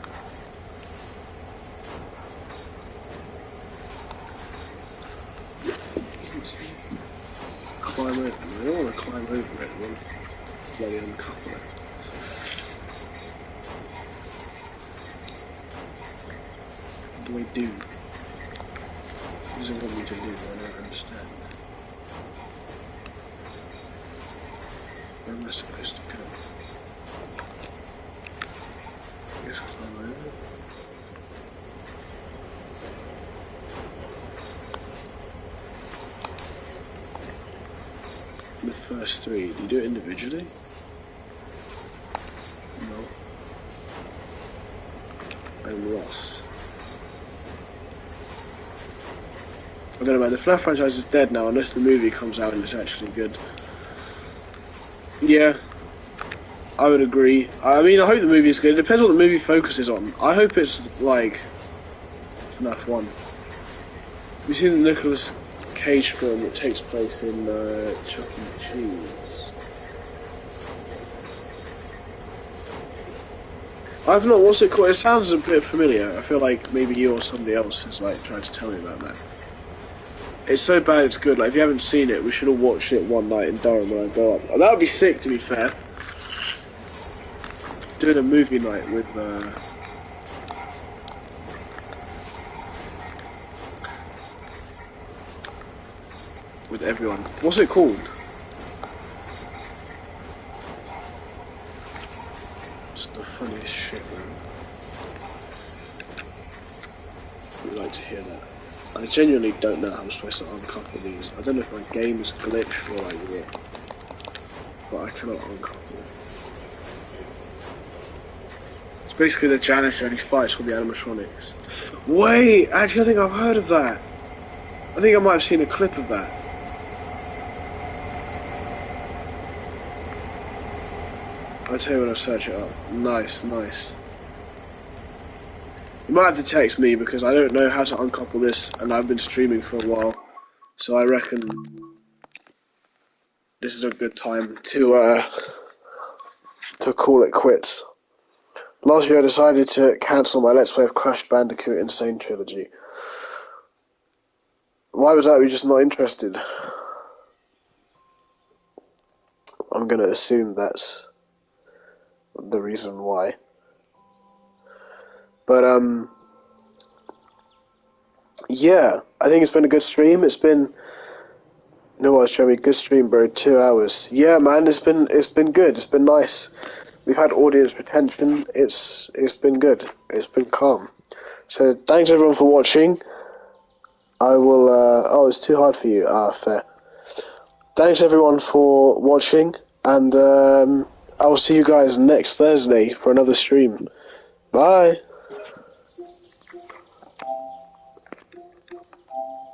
[SPEAKER 1] Climb over it. I don't want to climb over it, I want to bloody uncouple it. What do I do? What does it want me to do? I don't understand. Where am I supposed to go? The first 3, do you do it individually? No. I'm lost. I don't know, man, the FNAF franchise is dead now unless the movie comes out and it's actually good. Yeah. I would agree. I mean, I hope the movie is good. It depends what the movie focuses on. I hope it's like FNAF 1. Have you seen the Nicolas Cage film that takes place in Chuck E. Cheese? I've not. What's it called? It sounds a bit familiar. I feel like maybe you or somebody else has like tried to tell me about that. It's so bad it's good. Like if you haven't seen it, we should all watch it one night in Durham when I go up. That would be sick, to be fair. Doing a movie night with everyone. What's it called? It's the funniest shit, man. I'd like to hear that. I genuinely don't know how I'm supposed to uncouple these. I don't know if my game is glitched or like what, but I cannot uncouple it. Basically, the janitor and he fights with the animatronics. Wait, actually, I think I've heard of that. I think I might have seen a clip of that. I'll tell you when I search it up. Nice, nice. You might have to text me because I don't know how to uncouple this, and I've been streaming for a while. So I reckon this is a good time to call it quits. Last year I decided to cancel my Let's Play of Crash Bandicoot Insane Trilogy. Why was that? Were you just not interested? I'm gonna assume that's the reason why. But yeah, I think it's been a good stream. It's been Jeremy, good stream, bro. 2 hours. Yeah, man, it's been good. It's been nice. We've had audience retention. It's been good. It's been calm. So thanks everyone for watching. I will. Oh, it's too hard for you. Ah, fair. Thanks everyone for watching, and I will see you guys next Thursday for another stream. Bye.